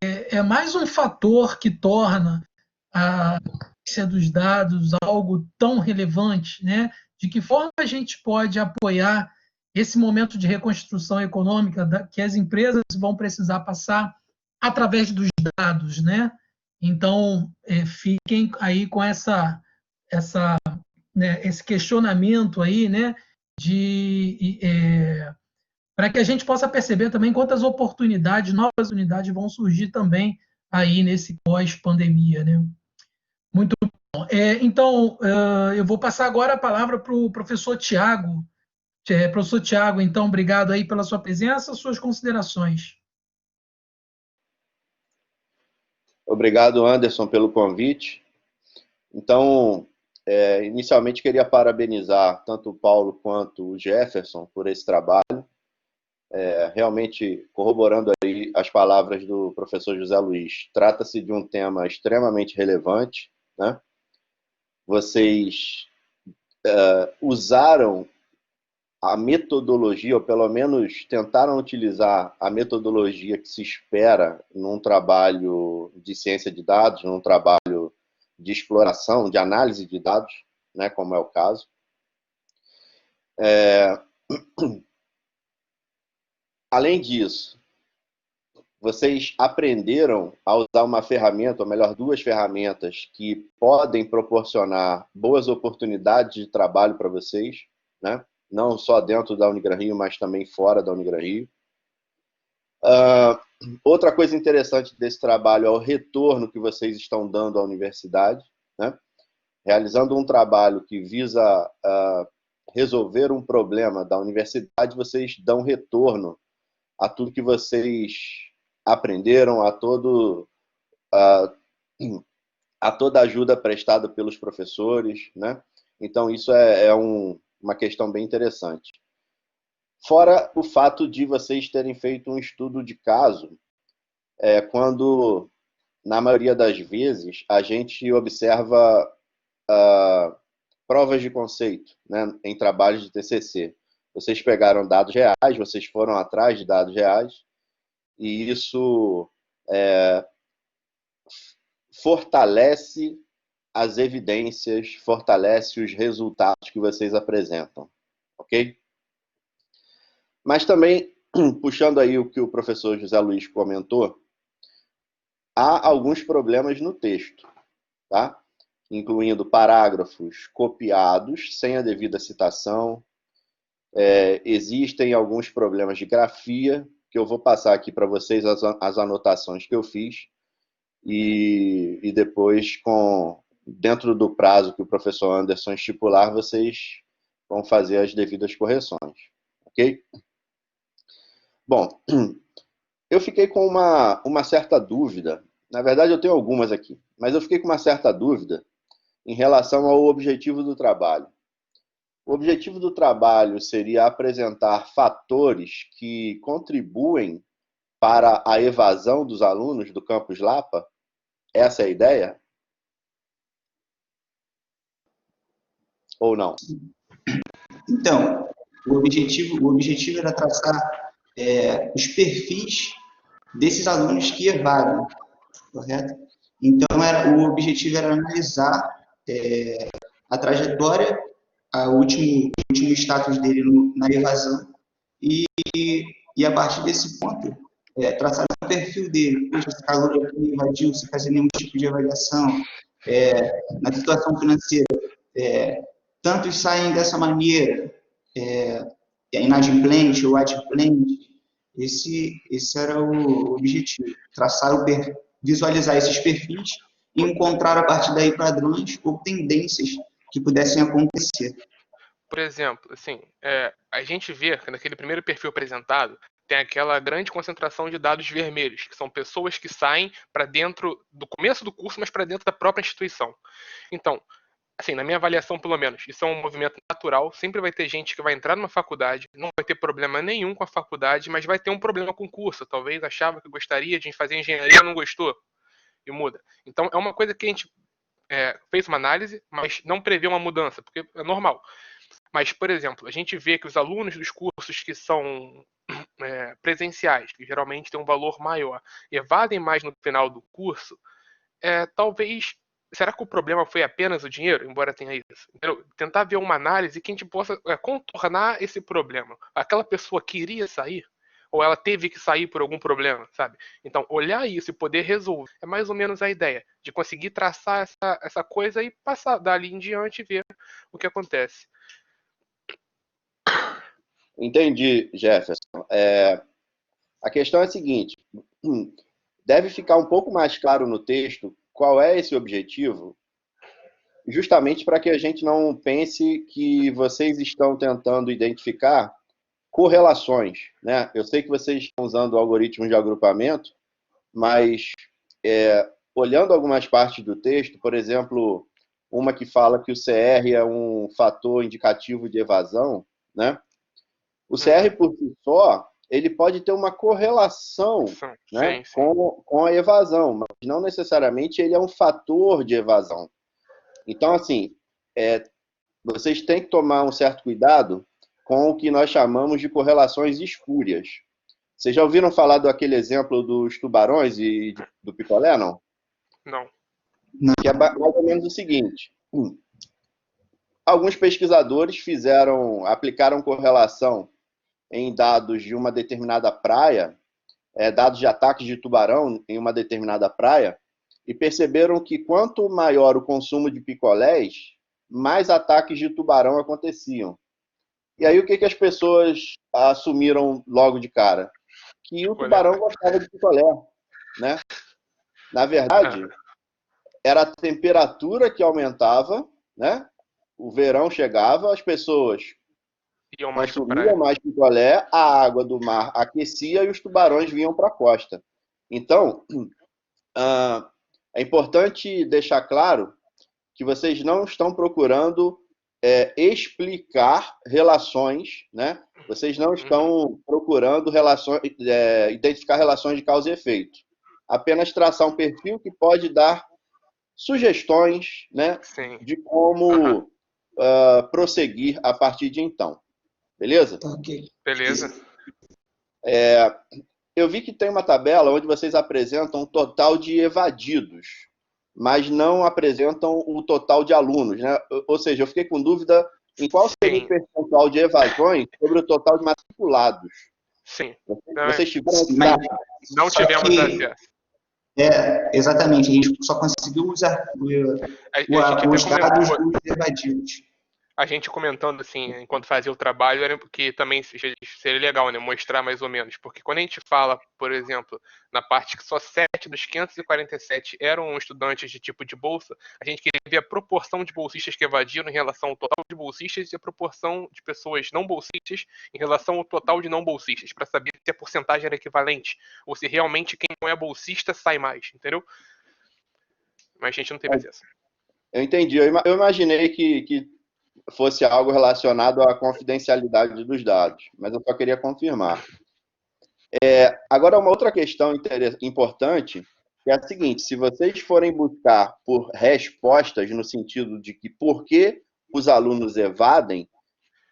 é mais um fator que torna a ciência dos dados algo tão relevante, né? De que forma a gente pode apoiar esse momento de reconstrução econômica que as empresas vão precisar passar através dos dados, né? Então, fiquem aí com esse questionamento aí, né? Para que a gente possa perceber também quantas oportunidades, novas unidades vão surgir também aí nesse pós-pandemia, né? Muito bom. Então, eu vou passar agora a palavra para o professor Tiago. Professor Tiago, então, obrigado aí pela sua presença, suas considerações. Obrigado, Anderson, pelo convite. Então, inicialmente queria parabenizar tanto o Paulo quanto o Jefferson por esse trabalho. realmente corroborando aí as palavras do professor José Luiz, trata-se de um tema extremamente relevante, né? Vocês usaram a metodologia, ou pelo menos tentaram utilizar a metodologia que se espera num trabalho de ciência de dados, num trabalho de exploração, de análise de dados, né, como é o caso. Além disso, vocês aprenderam a usar uma ferramenta, ou melhor, duas ferramentas que podem proporcionar boas oportunidades de trabalho para vocês, né? Não só dentro da Unigran Rio, mas também fora da Unigran Rio. Outra coisa interessante desse trabalho é o retorno que vocês estão dando à universidade, né? Realizando um trabalho que visa resolver um problema da universidade, vocês dão retorno a tudo que vocês aprenderam, a toda a ajuda prestada pelos professores, né? Então, isso é uma questão bem interessante. Fora o fato de vocês terem feito um estudo de caso, quando, na maioria das vezes, a gente observa provas de conceito, né, em trabalhos de TCC. Vocês pegaram dados reais, vocês foram atrás de dados reais, e isso fortalece as evidências, fortalece os resultados que vocês apresentam, ok? Mas também, puxando aí o que o professor José Luiz comentou, há alguns problemas no texto, tá? Incluindo parágrafos copiados, sem a devida citação. Existem alguns problemas de grafia, que eu vou passar aqui para vocês as anotações que eu fiz, e depois, dentro do prazo que o professor Anderson estipular, vocês vão fazer as devidas correções, ok? Bom, eu fiquei com uma certa dúvida, na verdade eu tenho algumas aqui, mas eu fiquei com uma certa dúvida em relação ao objetivo do trabalho. O objetivo do trabalho seria apresentar fatores que contribuem para a evasão dos alunos do Campus Lapa? Essa é a ideia? Ou não? Então, o objetivo era traçar os perfis desses alunos que evadem, correto? Então, o objetivo era analisar a trajetória, o último status dele na evasão, e a partir desse ponto, traçar o perfil dele. Poxa, esse aluno aqui evadiu sem fazer nenhum tipo de avaliação. Na situação financeira, tantos saem dessa maneira, inadimplente ou adimplente. Esse era o objetivo, visualizar esses perfis e encontrar a partir daí padrões ou tendências que pudessem acontecer. Por exemplo, assim, a gente vê que naquele primeiro perfil apresentado tem aquela grande concentração de dados vermelhos, que são pessoas que saem para dentro do começo do curso, mas para dentro da própria instituição. Então, assim, na minha avaliação, pelo menos, isso é um movimento natural. Sempre vai ter gente que vai entrar numa faculdade, não vai ter problema nenhum com a faculdade, mas vai ter um problema com o curso. Talvez achava que gostaria de fazer engenharia, não gostou, e muda. Então, é uma coisa que a gente fez uma análise, mas não prevê uma mudança, porque é normal. Mas, por exemplo, a gente vê que os alunos dos cursos que são presenciais, que geralmente têm um valor maior, evadem mais no final do curso, talvez... Será que o problema foi apenas o dinheiro, embora tenha isso? Entendeu? Tentar ver uma análise que a gente possa contornar esse problema. Aquela pessoa queria sair, ou ela teve que sair por algum problema, sabe? Então, olhar isso e poder resolver é mais ou menos a ideia, de conseguir traçar essa coisa e passar dali em diante e ver o que acontece. Entendi, Jefferson. A questão é a seguinte, deve ficar um pouco mais claro no texto qual é esse objetivo, justamente para que a gente não pense que vocês estão tentando identificar correlações, né? Eu sei que vocês estão usando algoritmos de agrupamento, mas olhando algumas partes do texto, por exemplo, uma que fala que o CR é um fator indicativo de evasão, né? O CR por si só, ele pode ter uma correlação, né, com a evasão, mas não necessariamente ele é um fator de evasão. Então, assim, vocês têm que tomar um certo cuidado com o que nós chamamos de correlações espúrias. Vocês já ouviram falar daquele exemplo dos tubarões e do picolé, não? Não. Que é mais ou menos o seguinte. Alguns pesquisadores aplicaram correlação em dados de uma determinada praia, dados de ataques de tubarão em uma determinada praia, e perceberam que quanto maior o consumo de picolés, mais ataques de tubarão aconteciam. E aí o que as pessoas assumiram logo de cara? Que o tubarão gostava de picolé, né? Na verdade, era a temperatura que aumentava, né? O verão chegava, as pessoas consumiam mais picolé, a água do mar aquecia e os tubarões vinham para a costa. Então, é importante deixar claro que vocês não estão procurando explicar relações, né? Vocês não estão procurando identificar relações de causa e efeito. Apenas traçar um perfil que pode dar sugestões, né, de como prosseguir a partir de então. Beleza? Ok. Beleza. Eu vi que tem uma tabela onde vocês apresentam um total de evadidos, mas não apresentam o total de alunos, né? Ou seja, eu fiquei com dúvida em qual seria o percentual de evasões sobre o total de matriculados. Sim. Vocês tiveram não tivemos acesso. Exatamente, a gente só conseguiu usar os dados dos evadidos. A gente comentando, assim, enquanto fazia o trabalho, era porque também seria legal, né, mostrar mais ou menos, porque quando a gente fala, por exemplo, na parte que só 7 dos 547 eram estudantes de tipo de bolsa, a gente queria ver a proporção de bolsistas que evadiram em relação ao total de bolsistas e a proporção de pessoas não bolsistas em relação ao total de não bolsistas, para saber se a porcentagem era equivalente, ou se realmente quem não é bolsista sai mais, entendeu? Mas a gente não teve acesso. Eu entendi, eu imaginei que fosse algo relacionado à confidencialidade dos dados, mas eu só queria confirmar. Agora, uma outra questão importante é a seguinte: se vocês forem buscar por respostas no sentido de que por que os alunos evadem,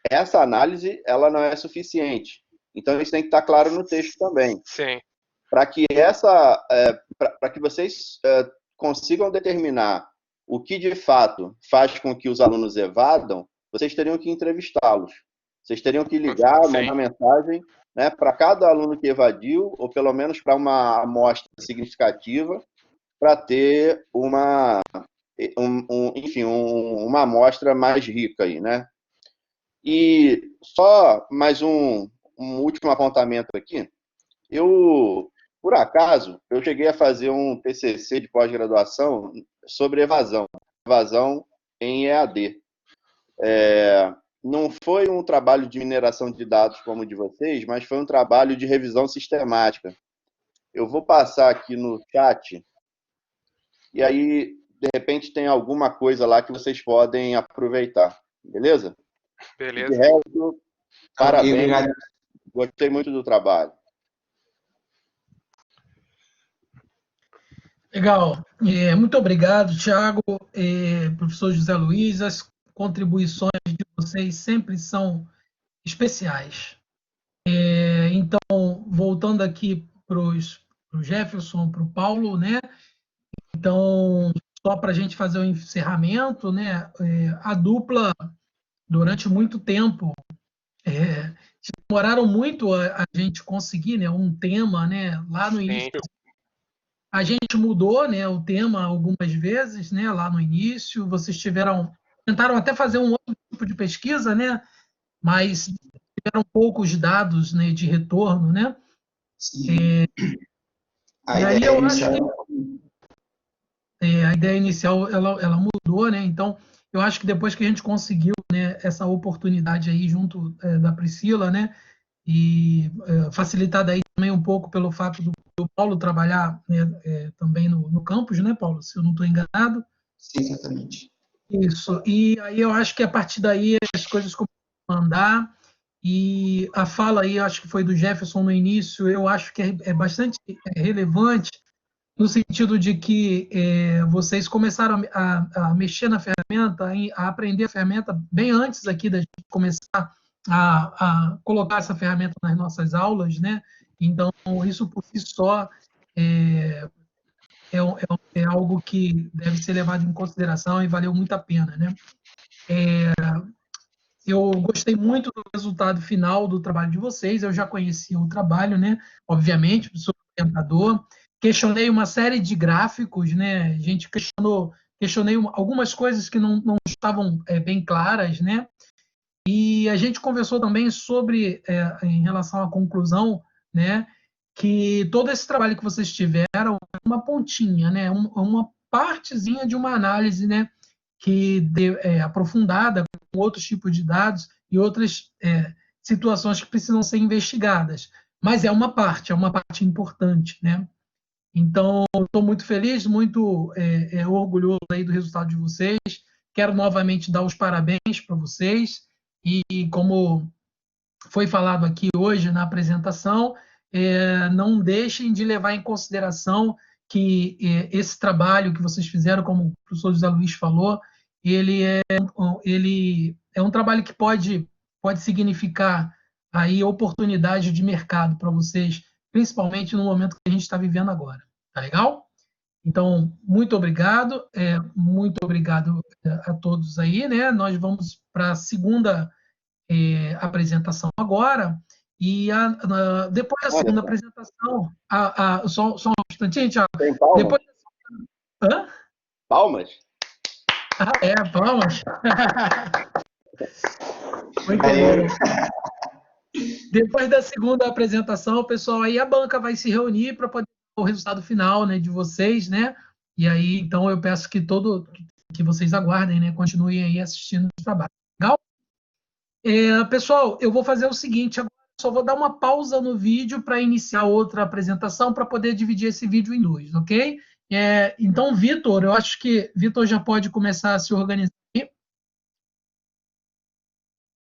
essa análise ela não é suficiente. Então, isso tem que estar claro no texto também. Sim. Para que vocês consigam determinar o que de fato faz com que os alunos evadam, vocês teriam que entrevistá-los. Vocês teriam que ligar, mandar mensagem, né, para cada aluno que evadiu, ou pelo menos para uma amostra significativa, para ter uma amostra mais rica aí, né? E só mais um último apontamento aqui. Por acaso, eu cheguei a fazer um TCC de pós-graduação sobre evasão em EAD. Não foi um trabalho de mineração de dados como o de vocês, mas foi um trabalho de revisão sistemática. Eu vou passar aqui no chat, e aí, de repente, tem alguma coisa lá que vocês podem aproveitar. Beleza? Beleza. De resto, parabéns. Obrigado. Gostei muito do trabalho. Legal. Muito obrigado, Thiago, professor José Luiz. As contribuições de vocês sempre são especiais. Então, voltando aqui para o Jefferson, para o Paulo, né? Então, só para a gente fazer o encerramento, né? A dupla, durante muito tempo, demoraram muito a gente conseguir, né, um tema, né? Lá no início. A gente mudou, né, o tema algumas vezes, né, lá no início. Vocês tentaram até fazer um outro tipo de pesquisa, né, mas tiveram poucos dados, né, de retorno, né? Sim. A ideia inicial ela mudou, né? Então, eu acho que depois que a gente conseguiu, né, essa oportunidade aí junto da Priscila, né, e facilitada aí também um pouco pelo fato do Paulo trabalhar, né, também no campus, né, Paulo? Se eu não estou enganado. Sim, exatamente. Isso. E aí eu acho que a partir daí as coisas começam a andar e a fala aí, acho que foi do Jefferson no início, eu acho que é bastante relevante, no sentido de que vocês começaram a mexer na ferramenta, a aprender a ferramenta bem antes aqui da gente começar a colocar essa ferramenta nas nossas aulas, né? Então, isso por si só é algo que deve ser levado em consideração e valeu muito a pena, né? Eu gostei muito do resultado final do trabalho de vocês, eu já conhecia o trabalho, né? Obviamente, sou orientador, questionei uma série de gráficos, né? A gente questionei algumas coisas que não estavam bem claras, né? E a gente conversou também sobre, em relação à conclusão, né? Que todo esse trabalho que vocês tiveram é uma pontinha, né? Uma partezinha de uma análise, né? Aprofundada, com outros tipos de dados e outras situações que precisam ser investigadas. Mas é uma parte importante, né? Então, estou muito feliz, muito orgulhoso aí do resultado de vocês. Quero novamente dar os parabéns para vocês. E como foi falado aqui hoje na apresentação, não deixem de levar em consideração que esse trabalho que vocês fizeram, como o professor José Luiz falou, ele é um trabalho que pode significar aí oportunidade de mercado para vocês, principalmente no momento que a gente está vivendo agora. Tá legal? Então, muito obrigado a todos aí, né? Nós vamos para a segunda apresentação agora, e depois da segunda apresentação, só um instantinho, Thiago. Tem palmas? Depois... Hã? Palmas? Palmas. Muito bom. Depois da segunda apresentação, pessoal, aí a banca vai se reunir para poder ter o resultado final, né, de vocês, né? E aí, então, eu peço que vocês aguardem, né? Continuem aí assistindo o trabalho. Legal? Pessoal, eu vou fazer o seguinte, agora só vou dar uma pausa no vídeo para iniciar outra apresentação, para poder dividir esse vídeo em dois, ok? Então, Vitor, eu acho que Vitor já pode começar a se organizar aqui.